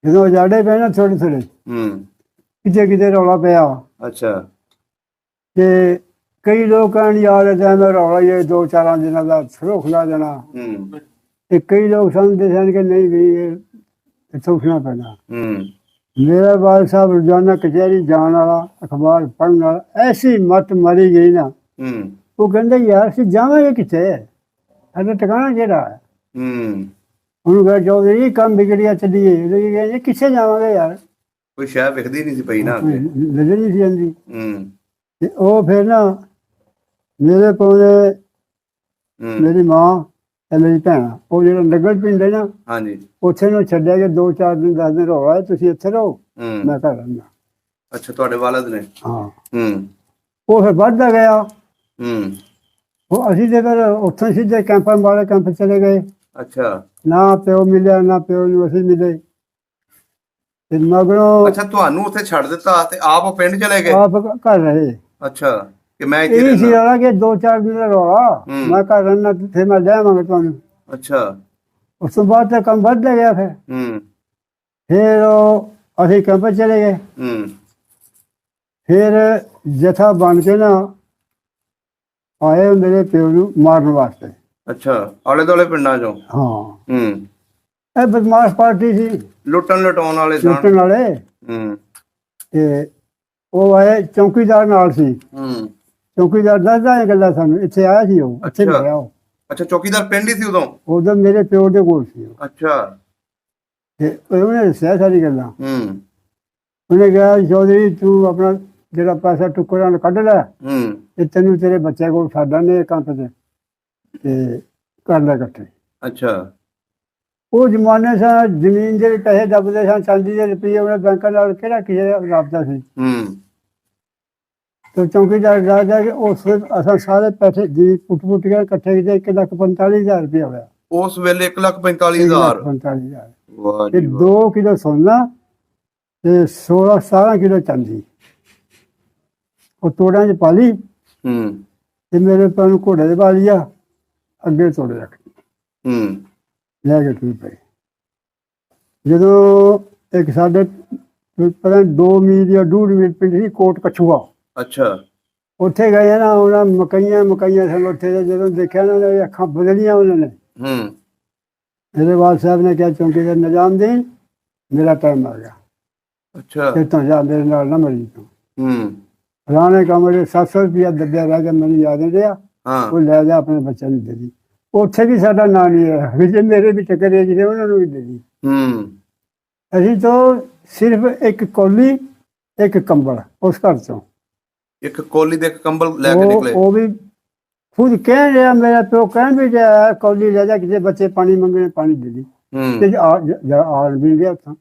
जो उजाड़े पे ना थोड़े थोड़े किते किते रौला पाया अच्छा। कि कई लोग कहन यार मैं रौला ये 2-4 दिनों का थोड़ा खुला देना, ते कई लोग समझते सन कि नहीं भी इत्थों उठना पैना। मेरा बाल साहब रोजाना कचहरी जाने वाला, अखबार पढ़ने वाला, ऐसी मत मरी गई ना, वो कहते यार असं जावे कितने, साਡਾ ठिकाना केड़ा है। ਉਹਨੂੰ ਕਿਹਾ ਚੌਧਰੀ ਕੰਮ ਵਿਗੜਿਆ ਚੱਲੀਏ, ਇਹ ਕਿੱਥੇ ਜਾਵਾਂਗੇ ਯਾਰ, ਕੋਈ ਸ਼ਾਇ ਵਿਖਦੀ ਨਹੀਂ ਸੀ ਪਈ ਨਾ ਅੱਗੇ, ਨਜ਼ਰ ਨਹੀਂ ਸੀ ਆਉਂਦੀ। ਤੇ ਉਹ ਫਿਰ ਨਾ ਮੇਰੇ ਕੋਲ ਮੇਰੀ ਮਾਂ ਤੇ ਮੇਰੀ ਭੈਣ, ਉਹ ਜਿਹੜਾ ਨਗਰ ਪਿੰਡ ਹੈ ਨਾ, ਹਾਂਜੀ, ਉੱਥੇ ਨੂੰ ਛੱਡਿਆ ਕਿ 2-4 ਦਿਨ 10 ਦਿਨ ਰੌਲਾ ਹੈ, ਤੁਸੀਂ ਇੱਥੇ ਰਹੋ, ਮੈਂ ਘਰ ਰਹਿੰਦਾ। ਅੱਛਾ, ਤੁਹਾਡੇ ਵਾਲਦ ਨੇ? ਹਾਂ। ਉਹ ਫਿਰ ਵੱਧਦਾ ਗਿਆ। ਉਹ ਅਸੀਂ ਤੇ ਫਿਰ ਉੱਥੋਂ ਸਿੱਧੇ ਕੈਂਪਾਂ ਵਾਲੇ ਕੈਂਪ ਚਲੇ ਗਏ। ਅੱਛਾ। ਨਾ ਪਿਓ ਮਿਲਿਆ, ਨਾ ਪਿਓ ਨੂੰ ਅਸੀਂ ਮਿਲੇ। ਤੇ ਮਗਰੋਂ ਅੱਛਾ, ਤੁਹਾਨੂੰ ਉੱਥੇ ਛੱਡ ਦਿੱਤਾ ਤੇ ਆਪ ਉਹ ਪਿੰਡ ਚਲੇ ਗਏ? ਆਪ ਘਰ ਰਹੇ। ਅੱਛਾ, ਕਿ ਮੈਂ ਇੱਥੇ ਇਹ ਸੀ ਰਹਿਣਾ? ਰੌਲਾ ਕਿ 2-4 ਦਿਨ ਦਾ ਰੌਲਾ, ਮੈਂ ਘਰ ਰਹਿਣਾ, ਫਿਰ ਮੈਂ ਲਿਆਵਾਂਗਾ ਤੁਹਾਨੂੰ। ਅੱਛਾ। ਉਸ ਤੋਂ ਬਾਅਦ ਤਾਂ ਕੰਮ ਵੱਧਦਾ ਗਿਆ। ਫਿਰ ਉਹ ਅਸੀਂ ਕੈਂਪ ਚਲੇ ਗਏ। ਫਿਰ ਜਥਾ ਬਣ ਕੇ ਨਾ ਆਏ ਮੇਰੇ ਪਿਓ ਨੂੰ ਮਾਰਨ ਵਾਸਤੇ। ਅੱਛਾ, ਆਲੇ ਦੁਆਲੇ ਪਿੰਡਾਂ ਚੋਂ? ਹਾਂ। ਇਹ ਬਦਮਾਸ਼ ਪਾਰਟੀ ਸੀ, ਲੁੱਟਣ ਲਟਾਉਣ ਵਾਲੇ ਸਨ। ਲੁੱਟਣ ਵਾਲੇ। ਤੇ ਉਹ ਆਏ, ਚੌਕੀਦਾਰ ਨਾਲ ਸੀ। ਚੌਕੀਦਾਰ ਦੱਸਦਾ ਇਹ ਗੱਲਾਂ ਸਾਨੂੰ, ਇੱਥੇ ਆਇਆ ਸੀ ਉਹ, ਇੱਥੇ ਮਿਲਿਆ ਉਹ। ਅੱਛਾ, ਚੌਕੀਦਾਰ ਪਿੰਡ ਹੀ ਸੀ ਉਦੋਂ? ਉਦੋਂ ਮੇਰੇ ਪਿਓ ਦੇ ਕੋਲ ਸੀ ਉਹ। ਅੱਛਾ। ਤੇ ਉਹਨੇ ਦੱਸਿਆ ਸਾਰੀ ਗੱਲਾਂ। ਉਹਨੇ ਕਿਹਾ ਚੌਧਰੀ ਤੂੰ ਆਪਣਾ ਜਿਹੜਾ ਪੈਸਾ ਟੁਕੜਾ ਕੱਢ ਲੈ, ਤੇ ਤੈਨੂੰ ਤੇਰੇ ਬੱਚੇ ਕੋਲ ਸਾਡਾ ਨੇ ਕੰਪ ਤੇ ਕਰ ਲੈ ਇਕੱਠੇ। ਅੱਛਾ। ਉਹ ਜ਼ਮਾਨੇ ਸਾਂ ਜ਼ਮੀਨ ਦੇ ਪੈਸੇ ਦੱਬਦੇ ਸਨ, ਚਾਂਦੀ ਦੇ ਰੁਪਈਏ, ਉਹਨੇ ਬੈਂਕਾਂ ਨਾਲ ਕਿਹੜਾ ਕਿਸੇ ਦਾ ਰਾਬਤਾ ਸੀ। ਤੇ ਚੌਕੀਦਾਰ ਦੱਸਦਾ ਕਿ ਉਸ ਅਸਾਂ ਸਾਰੇ ਪੈਸੇ ਜੀ ਪੁੱਟ ਕੇ ਇਕੱਠੇ ਕੀਤੇ, 1,45,000 ਰੁਪਇਆ ਹੋਇਆ ਉਸ ਵੇਲੇ। 1,45,000? 1,45,000। ਵਾਹ ਤੇ ਜੀ ਵਾਹ। 2 ਕਿਲੋ ਸੋਨਾ ਤੇ 16-17 ਕਿਲੋ ਚਾਂਦੀ ਉਹ ਤੋੜਾਂ 'ਚ ਪਾ ਲਈ। ਤੇ ਮੇਰੇ ਪਿਓ ਨੂੰ ਘੋੜੇ ਦੇ ਪਾ ਲਿਆ, ਅੱਗੇ ਤੋੜੇ ਰੱਖ ਲੈ ਕੇ ਟੁਰ ਪਏ। ਜਦੋਂ ਇੱਕ ਸਾਡੇ ਪਤਾ 2 ਮੀਲ ਜਾਂ 1.5 ਮੀਲ ਪਿੰਡ ਸੀ, ਕੋਟ ਕਛੂਆ। ਅੱਛਾ। ਉੱਥੇ ਗਏ ਨਾ, ਉਹਨਾਂ ਮਕਈਆਂ ਸਨ ਉੱਥੇ ਦੇ। ਜਦੋਂ ਦੇਖਿਆ ਨਾ, ਉਹਨਾਂ ਦੀਆਂ ਅੱਖਾਂ ਬਦਲੀਆਂ ਉਹਨਾਂ ਨੇ। ਮੇਰੇ ਵਾਲ ਸਾਹਿਬ ਨੇ ਕਿਹਾ ਚੌਂਕੀਦਾਰ ਨਿਜ਼ਾਮਦੀਨ, ਮੇਰਾ ਟਾਈਮ ਆ ਗਿਆ। ਅੱਛਾ। ਇੱਥੋਂ ਜਾ, ਮੇਰੇ ਨਾਲ ਨਾ ਮਰੀ ਤੂੰ। ਫਲਾਣੇ ਕਮਰੇ 700 ਰੁਪਇਆ ਦੱਬਿਆ ਰਹਿ ਗਿਆ, ਮੈਨੂੰ ਯਾਦ ਨਹੀਂ ਰਿਹਾ, ਉਹ ਲੈ ਜਾ ਆਪਣੇ ਬੱਚਿਆਂ ਨੂੰ ਦੇ ਦੀ। ਉੱਥੇ ਵੀ ਸਾਡਾ ਨਾਂ ਨਹੀਂ ਹੈ, ਜੇ ਮੇਰੇ ਵੀ ਟੱਕਰੇ ਜਿਹੜੇ ਉਹਨਾਂ ਨੂੰ ਵੀ ਦੇ ਦੀ। ਅਸੀਂ ਤਾਂ ਸਿਰਫ ਇੱਕ ਕੌਲੀ, ਇੱਕ ਕੰਬਲ ਉਸ ਘਰ ਚੋਂ। ਇੱਕ ਕੌਲੀ ਤੇ ਇੱਕ ਕੰਬਲ ਲੈ ਕੇ ਨਿਕਲੇ? ਉਹ ਵੀ ਖੁਦ ਕਹਿ ਰਿਹਾ, ਮੇਰਾ ਪਿਓ ਕਹਿਣ ਵੀ ਰਿਹਾ ਕੌਲੀ ਲੈ ਜਾ, ਕਿਸੇ ਬੱਚੇ ਪਾਣੀ ਮੰਗਣੇ ਪਾਣੀ ਦੇ ਦੀ। ਤੇ ਆਣ ਵੀ ਗਿਆ ਉੱਥੋਂ,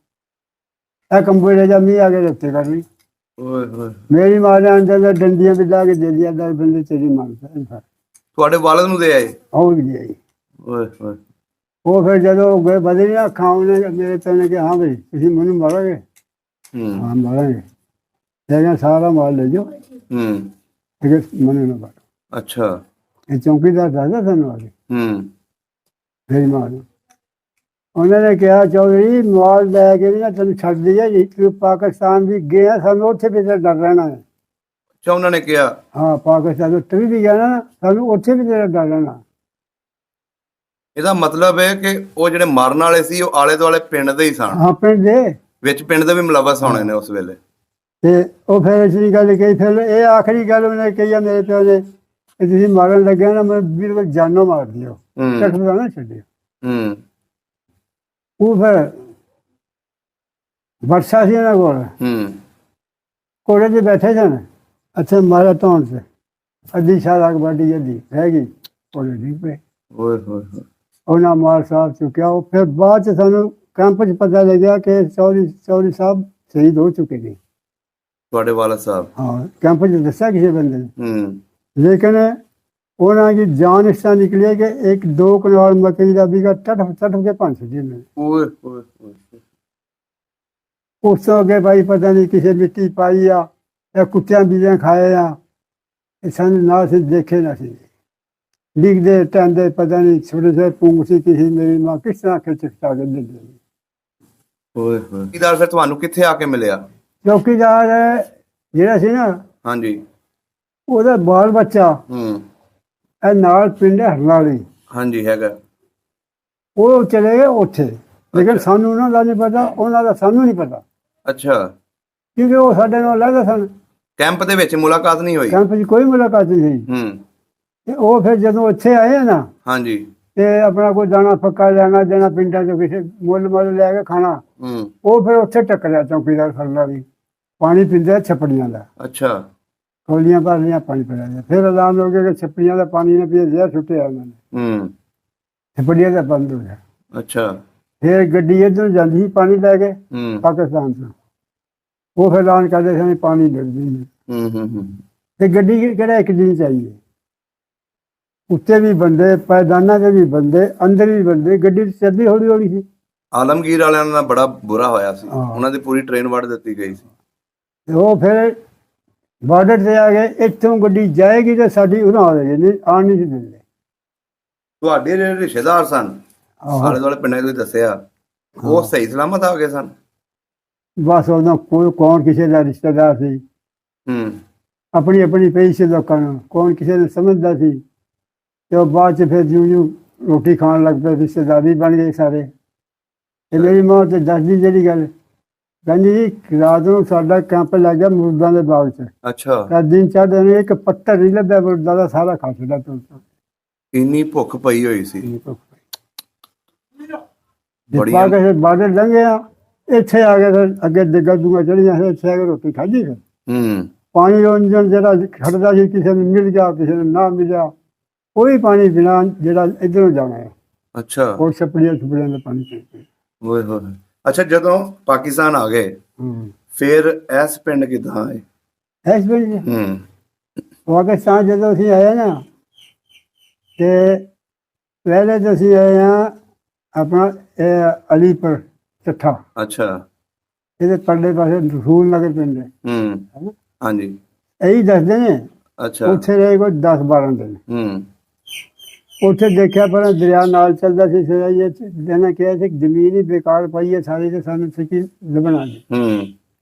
ਇਹ ਕੰਬਲ ਲੈ ਜਾ, ਮੀਂਹ ਆ ਕੇ ਉੱਤੇ ਕਰ ਲਈ। ਮੇਰੀ ਮਾਂ ਦੇ ਅੰਦਰ ਡੰਡੀਆਂ ਵੀ ਲਾ ਕੇ ਦੇ ਦਿਆ, 10 ਬੰਦੇ ਤੇਰੀ ਮੰਗਦਾ। ਤੁਹਾਡੇ ਵਾਲਦ ਨੂੰ ਦੇ ਆਏ? ਉਹ ਵੀ ਦੇ ਆਈ। ਉਹ ਫਿਰ ਜਦੋਂ ਗਏ ਬਦਲੀ ਨਾ ਅੱਖਾਂ, ਉਹਨੇ ਮੇਰੇ ਪਿਓ ਨੇ ਕਿਹਾ ਹਾਂ ਬਈ ਤੁਸੀਂ ਮੈਨੂੰ ਮਾਰੋਗੇ? ਹਾਂ ਮਾਰਾਂਗੇ, ਲੇਕਿਨ ਸਾਰਾ ਮਾਲ ਲੈ ਜਾਓ, ਮੈਨੂੰ ਨਾ ਮਾਰੋ। ਅੱਛਾ। ਇਹ ਚੌਕੀਦਾਰ ਦੱਸਦਾ ਸਾਨੂੰ ਆ ਕੇ ਮੇਰੀ ਮਾਂ ਨੂੰ। ਉਹਨਾਂ ਨੇ ਕਿਹਾ ਚੌਧਰੀ ਮਾਲ ਲੈ ਕੇ ਨਾ ਤੈਨੂੰ ਛੱਡ ਦਈਏ ਜੀ, ਤੂੰ ਪਾਕਿਸਤਾਨ ਵੀ ਗਿਆ, ਸਾਨੂੰ ਉੱਥੇ ਵੀ ਤੇਰਾ ਡਰ ਰਹਿਣਾ ਹੈ। ਅੱਛਾ, ਉਹਨਾਂ ਨੇ ਕਿਹਾ? ਹਾਂ, ਪਾਕਿਸਤਾਨ ਉੱਥੇ ਵੀ ਗਿਆ ਨਾ, ਸਾਨੂੰ ਉੱਥੇ ਵੀ ਤੇਰਾ ਡਰ ਰਹਿਣਾ। ਇਹਦਾ ਮਤਲਬ ਹੈ ਕਿ ਉਹ ਜਿਹੜੇ ਮਾਰਨ ਵਾਲੇ ਸੀ ਉਹ ਆਲੇ ਦੁਆਲੇ ਪਿੰਡ ਦੇ ਹੀ ਸਨ? ਹਾਂ, ਪਿੰਡ ਦੇ ਵਿੱਚ, ਪਿੰਡ ਦੇ ਵੀ ਮੁਲਵਸ ਹੋਣੇ ਨੇ ਉਸ ਵੇਲੇ। ਤੇ ਉਹ ਫਿਰ ਅਸਲੀ ਗੱਲ ਕਹੀ। ਫਿਰ ਇਹ ਆਖਰੀ ਗੱਲ ਉਹਨੇ ਕਹੀ ਆ ਮੇਰੇ ਪਿਓ ਨੇ ਕਿ ਤੁਸੀਂ ਮਾਰਨ ਲੱਗਿਆ ਨਾ ਮੈਂ ਬਿਲਕੁਲ ਜਾਨੋਂ ਮਾਰ ਦਿਓ, ਹੂੰ ਟੱਕ ਨਾ ਛੱਡਿਓ। ਹੂੰ ਉਹ ਫਿਰ ਵਰਸ਼ਾ ਸੀ ਉਹਨਾਂ ਕੋਲ, ਹੂੰ ਘੋੜੇ 'ਤੇ ਬੈਠੇ ਸਨ, ਅੱਛਾ ਮਾਰਾ ਧੌਣ 'ਚ, ਅੱਧੀ ਸ਼ਾਲਾ ਕਬੱਡੀ ਅੱਧੀ ਰਹਿ ਗਈ, ਘੋੜੇ ਡਿੱਗ ਪਏ। ਓਏ ਹੋਏ ਹੋਏ ਉਹਨਾਂ ਮਾਰ ਸਾਹਿਬ ਚੁੱਕਿਆ। ਉਹ ਫਿਰ ਬਾਅਦ 'ਚ ਸਾਨੂੰ ਕੈਂਪ 'ਚ ਪਤਾ ਲੱਗਿਆ ਕਿ ਚੌਧਰੀ ਸਾਹਿਬ ਸ਼ਹੀਦ ਹੋ ਚੁੱਕੇ ਨੇ। ਤੁਹਾਡੇ ਵਾਲਦ ਸਾਹਿਬ। ਹਾਂ, ਕੈਂਪ 'ਚ ਦੱਸਿਆ ਕਿਸੇ ਬੰਦੇ ਨੇ, ਹੂੰ ਲੇਕਿਨ ਉਹਨਾਂ ਦੀ ਜਾਨ ਇਸ ਤਰ੍ਹਾਂ ਨਿਕਲੀ ਹੈ ਕਿ 1-2 ਕਨਾਲ ਮੱਕੀ ਦਾ ਵੀਗਾ ਟੱਟ ਕੇ ਭੰਨ ਛੱਡੀ ਉਹਨਾਂ ਨੇ। ਓਏ ਹੋਏ ਹੋਏ ਉਸ ਤੋਂ ਅੱਗੇ ਭਾਈ ਪਤਾ ਨਹੀਂ ਕਿਸੇ ਮਿੱਟੀ ਪਾਈ ਆ ਜਾਂ ਕੁੱਤਿਆਂ ਬੀਜਾਂ ਖਾਏ ਆ, ਇਹ ਸਾਨੂੰ ਨਾ ਅਸੀਂ ਦੇਖੇ ਨਾ ਸੀ। ਡਿੱਗਦੇ ਟਾਂਦੇ ਪਤਾ ਨਹੀਂ ਛੋਟੇ ਛੋਟੇ ਪੂੰਗ ਸੀ ਕਿਸੇ, ਮੇਰੀ ਮਾਂ ਕਿਸ ਤਰ੍ਹਾਂ ਖਿੱਚ ਖਿਚਾ ਕੇ ਦਿੰਦੀ। ਓਏ ਹੋਏ ਚੌਕੀਦਾਰ ਫਿਰ ਤੁਹਾਨੂੰ ਕਿੱਥੇ ਆ ਕੇ ਮਿਲਿਆ? ਚੌਕੀਦਾਰ ਜਿਹੜਾ ਸੀ ਨਾ, ਹਾਂਜੀ ਉਹਦਾ ਬਾਲ ਬੱਚਾ ਹੂੰ ਇਹ ਨਾਲ ਪਿੰਡ ਹਰਨਾਲੀ, ਹਾਂਜੀ ਹੈਗਾ। ਉਹ ਚਲੇ ਗਏ ਉੱਥੇ, ਲੇਕਿਨ ਸਾਨੂੰ ਉਹਨਾਂ ਦਾ ਨਹੀਂ ਪਤਾ, ਉਹਨਾਂ ਦਾ ਸਾਨੂੰ ਨਹੀਂ ਪਤਾ, ਅੱਛਾ ਕਿਉਂਕਿ ਉਹ ਸਾਡੇ ਨਾਲ ਲੱਗਦੇ ਸਨ। ਕੈਂਪ ਦੇ ਵਿੱਚ ਮੁਲਾਕਾਤ ਨਹੀਂ ਹੋਈ? ਕੈਂਪ 'ਚ ਕੋਈ ਮੁਲਾਕਾਤ ਨਹੀਂ ਸੀ। ਹੂੰ ਤੇ ਉਹ ਫਿਰ ਜਦੋਂ ਇੱਥੇ ਆਏ ਆ ਨਾ, ਹਾਂਜੀ ਤੇ ਆਪਣਾ ਕੋਈ ਦਾਣਾ ਫੱਕਾ ਲੈਣਾ ਦੇਣਾ ਪਿੰਡਾਂ 'ਚੋਂ ਕਿਸੇ ਮੁੱਲ ਲੈ ਕੇ ਖਾਣਾ, ਹੂੰ ਉਹ ਫਿਰ ਉੱਥੇ ਟੱਕਰਿਆ ਚੌਕੀਦਾਰ ਹਰਨਾਲੀ। ਪਾਣੀ ਪੀਂਦੇ ਆ ਛੱਪੜੀਆਂ ਦਾ, ਅੱਛਾ ਕੋਲੀਆਂ ਭਰ ਲਈਆਂ ਪਾਣੀ ਪਿਲਾ ਲਿਆ। ਫਿਰ ਐਲਾਨ ਹੋ ਗਿਆ ਕਿ ਛੱਪੜੀਆਂ ਦਾ ਪਾਣੀ ਨੇ ਪੀਆ, ਜ਼ਹਿਰ ਸੁੱਟਿਆ ਉਹਨਾਂ ਨੇ, ਹੂੰ ਛੱਪੜੀਆਂ ਦਾ ਬੰਦ ਹੋ ਗਿਆ। ਅੱਛਾ ਫਿਰ ਗੱਡੀ ਇੱਧਰ ਜਾਂਦੀ ਸੀ ਪਾਣੀ ਲੈ ਕੇ ਹੂੰ ਪਾਕਿਸਤਾਨ ਤੋਂ, ਉਹ ਫਿਰ ਐਲਾਨ ਕਰਦੇ ਸਨ ਪਾਣੀ ਮਿਲਦੀ ਨਹੀਂ। ਹੂੰ ਤੇ ਗੱਡੀ ਕਿਹੜਾ ਇੱਕ ਦਿਨ ਚਾਹੀਏ, ਉੱਤੇ ਵੀ ਬੰਦੇ, ਪਾਇਦਾਨਾਂ 'ਤੇ ਵੀ ਬੰਦੇ, ਅੰਦਰ ਵੀ ਬੰਦੇ, ਗੱਡੀ ਚੱਲਦੀ ਹੌਲੀ ਹੌਲੀ ਸੀ। ਆਲਮਗੀਰ ਵਾਲਿਆਂ ਦਾ ਬੜਾ ਬੁਰਾ ਹੋਇਆ ਸੀ, ਹਾਂ। ਉਹਨਾਂ ਦੀ ਪੂਰੀ ਟ੍ਰੇਨ ਵੜ ਦਿੱਤੀ ਗਈ ਸੀ। ਤੇ ਉਹ ਫਿਰ ਬਾਰਡਰ ਤੇ ਆ ਗਏ, ਇੱਥੋਂ ਗੱਡੀ ਜਾਏਗੀ ਤੇ ਸਾਡੀ ਉਰਾਂ ਆ ਗਈ, ਨਹੀਂ ਆਣ ਨਹੀਂ ਸੀ ਦਿੰਦੇ। ਤੁਹਾਡੇ ਜਿਹੜੇ ਰਿਸ਼ਤੇਦਾਰ ਸਨ ਆਹੋ। ਆਲੇ ਦੁਆਲੇ ਪਿੰਡਾਂ 'ਚ ਤੁਸੀਂ ਦੱਸਿਆ, ਉਹ ਸਹੀ ਸਲਾਮਤ ਆ ਗਏ ਸਨ? ਬਸ ਉਦੋਂ ਕੋਈ ਕੌਣ ਕਿਸੇ ਦਾ ਰਿਸ਼ਤੇਦਾਰ ਸੀ, ਹੂੰ ਆਪਣੀ ਆਪਣੀ ਪਈ ਸੀ ਲੋਕਾਂ ਨੂੰ, ਕੌਣ ਕਿਸੇ ਨੂੰ ਸਮਝਦਾ ਸੀ। ਤੇ ਉਹ ਬਾਅਦ 'ਚ ਫਿਰ ਜਿਉਂ ਰੋਟੀ ਖਾਣ ਲੱਗ ਪਏ, ਰਿਸ਼ਤੇਦਾਰੀ ਬਣ ਗਏ ਸਾਰੇ। ਤੇ ਮੇਰੀ ਮਾਂ ਤੇ ਦੱਸਦੀ ਜਿਹੜੀ ਗੱਲ, ਕਹਿੰਦੀ ਜੀ ਰਾਤ ਨੂੰ ਸਾਡਾ ਕੈਂਪ ਲੱਗ ਗਿਆ ਮੁਰਦਾਂ ਦੇ ਬਾਗ 'ਚ, ਅੱਛਾ ਤਾਂ ਦਿਨ ਚੜ੍ਹਦੇ ਨੇ ਇੱਕ ਪੱਤਰ ਨਹੀਂ ਲੱਭਿਆ ਮੁਰਦਾ ਦਾ, ਸਾਰਾ ਖਾ ਛੱਡਾ ਤੋਂ। ਇੰਨੀ ਭੁੱਖ ਪਈ ਹੋਈ ਸੀ। ਬੜੀਆ ਕੇ ਬਾਰਡਰ ਲੰਘੇ ਆ, ਇੱਥੇ ਆ ਕੇ ਫਿਰ ਅੱਗੇ ਡਿੱਗਾ ਦੂਗਾ ਚੜੀਆਂ, ਫਿਰ ਇੱਥੇ ਆ ਕੇ ਰੋਟੀ ਖਾਧੀ। ਫਿਰ ਹੂੰ ਪਾਣੀ ਰੋਂਜਣ ਜਿਹੜਾ ਖੜਦਾ ਸੀ, ਕਿਸੇ ਨੂੰ ਮਿਲ ਗਿਆ ਕਿਸੇ ਨੂੰ ਨਾ ਮਿਲਿਆ, ਕੋਈ ਪਾਣੀ ਪੀਣਾ ਜਿਹੜਾ ਇੱਧਰੋਂ ਜਾਣਾ ਹੈ। ਅੱਛਾ ਉਹ ਛੱਪੜੀਆਂ ਦਾ ਪਾਣੀ ਪੀਂਦੇ। ਓਏ ਹੋਏ ਅੱਛਾ ਜਦੋਂ ਪਾਕਿਸਤਾਨ ਆ ਗਏ ਫਿਰ ਇਸ ਪਿੰਡ ਕਿੱਦਾਂ ਆਏ? ਇਸ ਵੇਲੇ ਹੂੰ ਪਾਕਿਸਤਾਨ ਜਦੋਂ ਅਸੀਂ ਆਏ ਨਾ, ਤੇ ਪਹਿਲੇ ਤਾਂ ਅਸੀਂ ਆਏ ਹਾਂ ਆਪਣਾ ਇਹ ਅਲੀਪੁਰ ਚੱਠਾ, ਅੱਛਾ ਇਹਦੇ ਪਰਲੇ ਪਾਸੇ ਰਸੂਲ ਨਗਰ ਪਿੰਡ ਹੈ। ਹੂੰ ਹਾਂਜੀ ਇਹੀ ਦੱਸਦੇ ਨੇ। ਅੱਛਾ ਉੱਥੇ ਰਹੇ ਕੋਈ 10-12 ਦਿਨ। ਹੂੰ ਉੱਥੇ ਦੇਖਿਆ ਪਰ ਦਰਿਆ ਨਾਲ ਚੱਲਦਾ ਸੀ, ਇਹਨਾਂ ਕਿਹਾ ਸੀ ਜ਼ਮੀਨ ਹੀ ਬੇਕਾਰ ਪਈ ਹੈ ਸਾਰੀ, ਤੇ ਸਾਨੂੰ ਸਿੱਕੀ ਲੱਭਣਾ ਨਹੀਂ। ਹੂੰ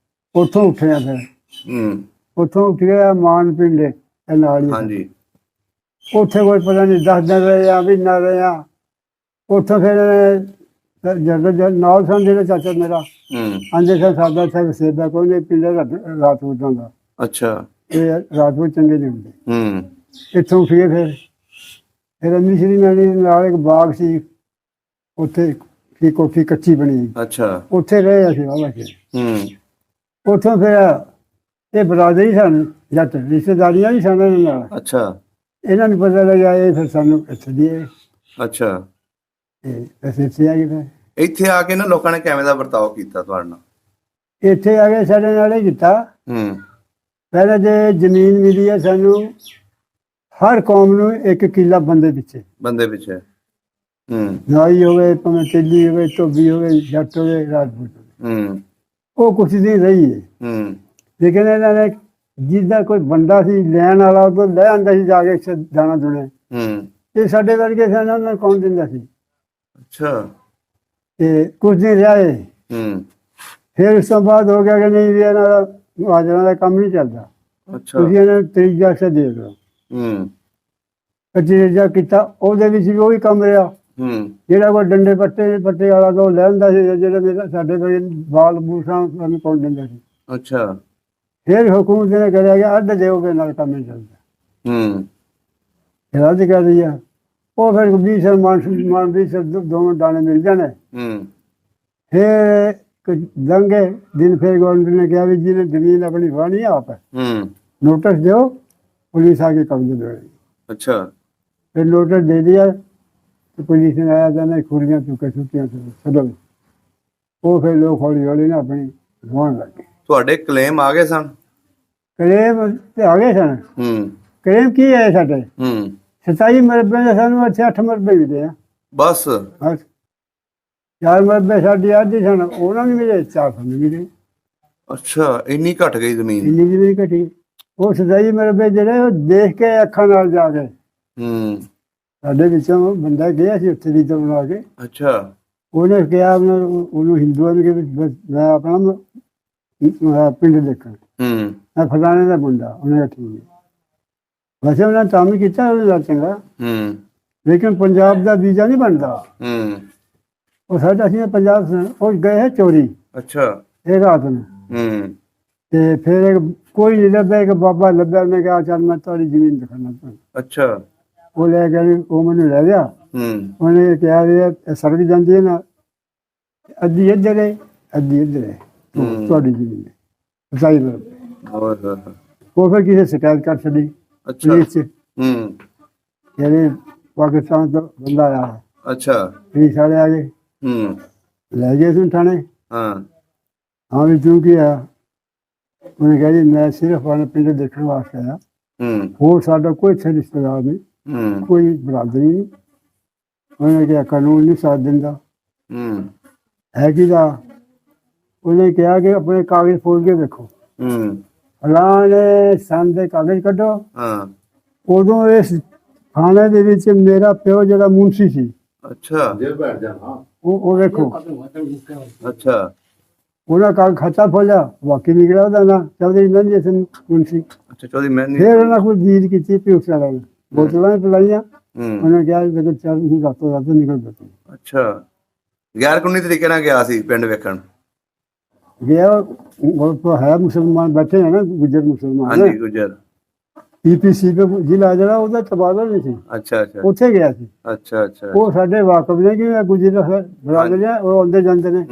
ਉੱਥੋਂ ਉੱਠਿਆ ਫਿਰ, ਹੂੰ ਉੱਥੋਂ ਉੱਠ ਗਿਆ ਮਾਨ ਪਿੰਡ ਇਹ ਨਾਲ ਹੀ। ਹਾਂਜੀ ਉੱਥੇ ਕੋਈ ਪਤਾ ਨਹੀਂ 10 ਦਿਨ ਰਹੇ ਆ, ਮਹੀਨਾ ਰਹੇ ਆ। ਉੱਥੋਂ ਫਿਰ ਜਦੋਂ ਨਾਲ ਸਨ ਜਿਹੜਾ ਚਾਚਾ ਮੇਰਾ, ਹੂੰ ਆਂਦੇ ਸਨ ਸਾਡਾ ਇੱਥੇ ਸੇਬਾ ਕੋਈ ਨਹੀਂ, ਪਿੰਡ ਰਾਤ ਨੂੰ ਜਾਂਦਾ, ਅੱਛਾ ਇਹ ਰਾਤ ਨੂੰ ਚੰਗੇ ਨਹੀਂ ਹੁੰਦੇ। ਹੂੰ ਇੱਥੋਂ ਉੱਠ ਗਏ ਫਿਰ ਅੰਮ੍ਰਿਤ ਸ਼੍ਰੀ ਮੈਣੀ ਨਾਲ ਇੱਕ ਬਾਗ ਸੀ, ਉੱਥੇ ਕੀ ਕੋਠੀ ਕੱਚੀ ਬਣੀ, ਅੱਛਾ ਉੱਥੇ ਰਹੇ ਅਸੀਂ ਵਾਹਵਾ ਚਿਰ। ਹੂੰ ਉੱਥੋਂ ਫਿਰ ਇਹ ਬਰਾਦਰੀ ਸਨ, ਜੱਟ ਰਿਸ਼ਤੇਦਾਰੀਆਂ ਵੀ ਸਨ ਇਹਨਾਂ ਨਾਲ। ਅੱਛਾ ਇਹਨਾਂ ਨੂੰ ਪਤਾ ਲੱਗਿਆ, ਇਹ ਫਿਰ ਸਾਨੂੰ ਇੱਥੇ ਦੀਏ, ਅੱਛਾ ਤੇ ਅਸੀਂ ਇੱਥੇ ਆ ਗਏ। ਫਿਰ ਇੱਥੇ ਆ ਕੇ ਨਾ ਲੋਕਾਂ ਨੇ ਕਿਵੇਂ ਦਾ ਵਰਤਾਓ ਕੀਤਾ ਤੁਹਾਡੇ ਨਾਲ? ਇੱਥੇ ਆ ਕੇ ਸਾਡੇ ਨਾਲ ਇਹ ਕੀਤਾ, ਹੂੰ ਪਹਿਲੇ ਜੇ ਜ਼ਮੀਨ ਮਿਲੀ ਹੈ ਸਾਨੂੰ, ਹਰ ਕੌਮ ਨੂੰ ਇੱਕ ਕਿੱਲਾ ਬੰਦੇ ਪਿੱਛੇ, ਹੂੰ ਨਾਈ ਹੋਵੇ ਭਾਵੇਂ ਤੇਲੀ ਹੋਵੇ, ਧੋਬੀ ਹੋਵੇ, ਜੱਟ ਹੋਵੇ, ਰਾਜਪੂਤ ਹੋਵੇ, ਹੂੰ ਉਹ ਕੁਛ ਦਿਨ ਰਹੀ ਹੈ। ਹੂੰ ਲੇਕਿਨ ਇਹਨਾਂ ਨੇ ਜਿੱਦਾਂ ਕੋਈ ਬੰਦਾ ਸੀ ਲੈਣ ਵਾਲਾ, ਉਹ ਲੈ ਆਉਂਦਾ ਸੀ ਜਾ ਕੇ ਦਾਣਾ ਦੁਣੇ, ਹੂੰ ਇਹ ਸਾਡੇ ਵਰਗੇ ਸਨ, ਉਹਨਾਂ ਨੂੰ ਕੌਣ ਦਿੰਦਾ ਸੀ। ਅੱਛਾ ਤੇ ਕੁਝ ਦਿਨ ਰਹੇ, ਹੂੰ ਫਿਰ ਉਸ ਤੋਂ ਬਾਅਦ ਹੋ ਗਿਆ ਕਿ ਨਹੀਂ ਵੀ ਇਹਨਾਂ ਦਾ ਮੁਹਾਜਰਾਂ ਦਾ ਕੰਮ ਨਹੀਂ ਚੱਲਦਾ, ਅੱਛਾ ਤੁਸੀਂ ਇਹਨਾਂ ਨੂੰ ਤਰੀਜਾ ਸੇ ਦੇ ਦਿਓ। ਹੂੰ ਤਰੀਜਾ ਕੀਤਾ, ਉਹਦੇ ਵਿੱਚ ਵੀ ਉਹੀ ਕੰਮ ਰਿਹਾ। ਹੂੰ ਜਿਹੜਾ ਕੋਈ ਡੰਡੇ ਪੱਟੇ ਵਾਲਾ ਤੋਂ ਲੈ ਆਉਂਦਾ ਸੀ, ਜਿਹੜੇ ਮੇਰਾ ਸਾਡੇ ਕੋਲ ਬਾਲ ਬੂਸਾਂ ਸਾਨੂੰ ਕੋਲ ਦਿੰਦਾ ਸੀ। ਅੱਛਾ ਫਿਰ ਹੁਕੂਮਤ ਨੇ ਕਰਿਆ ਕਿ ਅੱਡ ਦਿਓਗੇ ਨਾਲ ਕੰਮ ਨਹੀਂ ਚੱਲਦਾ। ਹੂੰ ਰੱਦ ਕਰ ਰਹੀ ਆ। ਉਹ ਫਿਰ 20 ਮਨ 20 ਦੋਵੇਂ ਦਾਣੇ ਮਿਲ ਜਾਣੇ। ਫਿਰ ਲੰਘੇ ਦਿਨ, ਫਿਰ ਗਵਰਨਮੈਂਟ ਨੇ ਕਿਹਾ ਵੀ ਜਿਹਨੇ ਜ਼ਮੀਨ ਆਪਣੀ ਵਾਹਣੀ ਆਪ ਨੋਟਿਸ ਦਿਓ, ਪੁਲਿਸ ਆ ਕੇ ਕਬਜ਼ੇ ਲੈ ਲਈ। ਅੱਛਾ। ਫਿਰ ਨੋਟਿਸ ਦੇ दिया तो पुलिस ने आया जाना खुरियाँ चुके छुट्टियाँ छो। ਉਹ ਫਿਰ ਲੋਕ ਹੌਲੀ ਹੌਲੀ ਨਾ ਆਪਣੀ ਵਾਹਣ ਲੱਗੇ। ਤੁਹਾਡੇ ਕਲੇਮ ਆ ਗਏ ਸਨ? ਕਲੇਮ ਤੇ ਆ ਗਏ ਸਨ। ਕਲੇਮ ਕੀ ਹੈ ਸਾਡੇ? 27 ਮਰਬੇ ਦੇ ਸਾਨੂੰ ਇੱਥੇ 8 ਮਰਬੇ ਮਿਲੇ ਆ ਬਸ। 4 ਮਰਬੇ ਸਾਡੀ ਆਧੀ ਸਨ, ਉਹਨਾਂ ਨੂੰ ਮਿਲੇ, 400 ਨੂੰ ਮਿਲੇ। ਅੱਛਾ, ਇੰਨੀ ਘਟ ਗਈ ਜ਼ਮੀਨ? ਇੰਨੀ ਜ਼ਮੀਨ ਘਟੀ। ਉਹ 27 ਮਰਬੇ ਜਿਹੜੇ ਉਹ ਦੇਖ ਕੇ ਅੱਖਾਂ ਨਾਲ ਜਾ ਕੇ ਸਾਡੇ ਵਿੱਚੋਂ ਬੰਦਾ ਗਿਆ ਸੀ ਉੱਥੇ ਦੀ ਤੋਂ ਬਣਾ ਕੇ। ਅੱਛਾ। ਉਹਨੇ ਕਿਹਾ ਉਹਨੂੰ ਹਿੰਦੂਆਂ ਨੂੰ ਕਿ ਬਸ ਮੈਂ ਆਪਣਾ ਪਿੰਡ ਦੇਖਣ, ਮੈਂ ਫਲਾਣੇ ਦਾ ਮੁੰਡਾ। ਉਹਨੇ ਕਿਹਾ ਠੀਕ ਹੈ। ਵੈਸੇ ਉਹਨਾਂ ਨੇ ਕੰਮ ਕੀਤਾ ਉਹਨੇ ਦਾ ਚੰਗਾ, ਲੇਕਿਨ ਪੰਜਾਬ ਦਾ ਵੀਜ਼ਾ ਨਹੀਂ ਬਣਦਾ। ਉਹ ਸਾਡਾ ਸੀ ਪੰਜਾਬ, ਉਹ ਗਏ ਹੈ ਚੋਰੀ। ਅੱਛਾ। ਇਹ ਰਾਤ ਨੂੰ ਤੇ ਫਿਰ ਕੋਈ ਨਹੀਂ ਲੱਭਿਆ, ਇੱਕ ਬਾਬਾ ਲੱਭਿਆ। ਉਹਨੇ ਕਿਹਾ ਚੱਲ ਮੈਂ ਤੁਹਾਡੀ ਜ਼ਮੀਨ ਦਿਖਾਣਾ ਤੁਹਾਨੂੰ। ਅੱਛਾ। ਉਹ ਲੈ ਕੇ ਉਹ ਮੈਨੂੰ ਲੈ ਗਿਆ। ਉਹਨੇ ਕਿਹਾ ਵੀ ਸੜਕ ਜਾਂਦੀ ਹੈ ਨਾ, ਅੱਧੀ ਇੱਧਰ ਹੈ ਅੱਧੀ ਇੱਧਰ ਹੈ, ਤੁਹਾਡੀ ਜ਼ਮੀਨ ਹੈ। ਸਹੀ ਬਰਾਬਰ। ਉਹ ਫਿਰ ਕਿਸੇ ਸ਼ਿਕਾਇਤ ਕਰ ਛੱਡੀ ਪੁਲਿਸ ਚ। ਕਹਿੰਦੇ ਪਾਕਿਸਤਾਨ ਤੋਂ ਬੰਦਾ ਆਇਆ ਹੈ। ਅੱਛਾ। ਪੁਲਿਸ ਵਾਲੇ ਆ ਗਏ, ਲੈ ਗਏ ਸੁਣ ਥਾਣੇ। ਹਾਂ ਵੀ ਤੂੰ ਕੀ ਆ? ਉਹਨੇ ਕਿਹਾ ਜੀ ਮੈਂ ਸਿਰਫ ਆਪਣੇ ਪਿੰਡ ਦੇਖਣ ਵਾਸਤੇ ਆਇਆ, ਹੋਰ ਸਾਡਾ ਕੋਈ ਇੱਥੇ ਰਿਸ਼ਤੇਦਾਰ ਨਹੀਂ, ਕੋਈ ਬਰਾਦਰੀ ਨਹੀਂ। ਉਹਨੇ ਕਿਹਾ ਕਾਨੂੰਨ ਨਹੀਂ ਸਾਥ ਦਿੰਦਾ। ਹੈ ਕਿਹਦਾ? ਉਹਨੇ ਕਿਹਾ ਕਿ ਆਪਣੇ ਕਾਗਜ਼ ਫੋੜ ਕੇ ਦੇਖੋ। ਫਲਾਣੇ ਸੰਨ ਦੇ ਕਾਗਜ਼ ਕੱਢੋ। ਉਦੋਂ ਇਸ ਥਾਣੇ ਦੇ ਵਿੱਚ ਮੇਰਾ ਪਿਓ ਜਿਹੜਾ ਮੁਨਸੀ ਸੀ। ਅੱਛਾ। ਉਹ ਦੇਖੋ। ਅੱਛਾ। ਉਹਨਾਂ ਕਾਗਜ਼ ਖਾਤਾ ਖੋਲਿਆ, ਵਾਕਈ ਨਿਕਲਿਆ ਉਹਦਾ ਨਾਂ ਚੌਧਰੀ ਮਹਿੰਦੀ ਸਿੰਘ ਮੁਨਸੀ। ਅੱਛਾ, ਚੌਧਰੀ ਮਹਿੰਦੀ। ਫਿਰ ਉਹਨਾਂ ਕੋਲ ਜੀਤ ਕੀਤੀ ਪਿਉਸ ਵਾਲਿਆਂ ਨੇ, ਬੋਤਲਾਂ ਪਿਲਾਈਆਂ। ਉਹਨੇ ਕਿਹਾ ਚੱਲ ਤੂੰ ਰਾਤੋਂ ਰਾਤ ਨਿਕਲ ਬੈਠੀ। ਅੱਛਾ। ਗੈਰ ਕਾਨੂੰਨੀ ਤਰੀਕੇ ਨਾਲ ਗਿਆ ਸੀ ਪਿੰਡ ਵੇਖਣ? ਗਿਆ ਉਹ ਹੈ ਮੁਸਲਮਾਨ ਬੈਠੇ ਹੈ ਨਾ, ਗੁੱਜਰ ਮੁਸਲਮਾਨ। ਹਾਂਜੀ, ਗੁੱਜਰ। EPC पे ਜ਼ਿਲ੍ਹਾ ਜਿਹੜਾ ਉਹਦਾ ਤਬਾਦਲਾ ਨਹੀਂ ਸੀ। ਅੱਛਾ ਅੱਛਾ। ਉੱਥੇ ਗਿਆ ਸੀ। ਅੱਛਾ ਅੱਛਾ। ਉਹ ਸਾਡੇ ਵਾਕਫ ਨੇ ਕਿ ਗੁੱਜਰ ਬਰਾਦਰੀ ਆ, ਉਹ ਆਉਂਦੇ ਜਾਂਦੇ ਨੇ।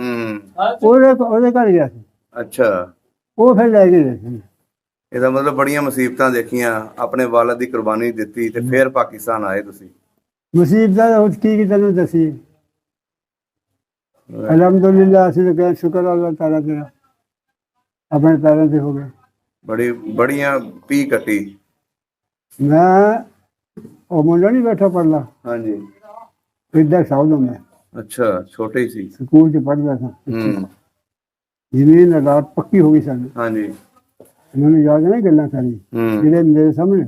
ਉਹਦੇ ਘਰ ਗਿਆ ਸੀ। ਅੱਛਾ। ਉਹ ਫਿਰ ਲੈ ਕੇ ਗਏ ਸੀ। ਇਹਦਾ ਮਤਲਬ ਬੜੀਆਂ ਮੁਸੀਬਤਾਂ ਦੇਖੀਆਂ, ਆਪਣੇ ਵਾਲਦ ਦੀ ਕੁਰਬਾਨੀ ਦਿੱਤੀ ਤੇ ਫਿਰ ਪਾਕਿਸਤਾਨ ਆਏ ਤੁਸੀਂ। ਮੁਸੀਬਤਾਂ ਕੀ ਤੈਨੂੰ ਦੱਸੀ? ਅਲਹਮਦੁਲਿਲਾ, ਅਸੀਂ ਤਾਂ ਕਹਿੰਦੇ ਸ਼ੁਕਰ ਅੱਲਾਹ ਤਾਲਾ ਤੇਰਾ, ਆਪਣੇ ਪੈਰਾਂ ਤੇ ਹੋ ਗਏ। ਬੜੀਆਂ ਪੀ ਕੱਟੀ। ਮੈਂ ਉਹ ਮੁੰਡਾ ਨਹੀਂ ਬੈਠਾ ਪੜ੍ਹਨਾ? ਹਾਂਜੀ। ਇੱਧਰ ਸਾਊਦ ਮੈਂ। ਅੱਛਾ, ਛੋਟੇ ਹੀ ਸੀ, ਸਕੂਲ ਚ ਪੜ੍ਹਦਾ ਸਾਂ। ਜ਼ਮੀਨ ਰਾਤ ਪੱਕੀ ਹੋ ਗਈ ਸਾਨੂੰ। ਹਾਂਜੀ। ਮੈਨੂੰ ਯਾਦ ਨਹੀਂ ਗੱਲਾਂ ਸਾਰੀ ਜਿਹੜੇ ਮੇਰੇ ਸਾਹਮਣੇ।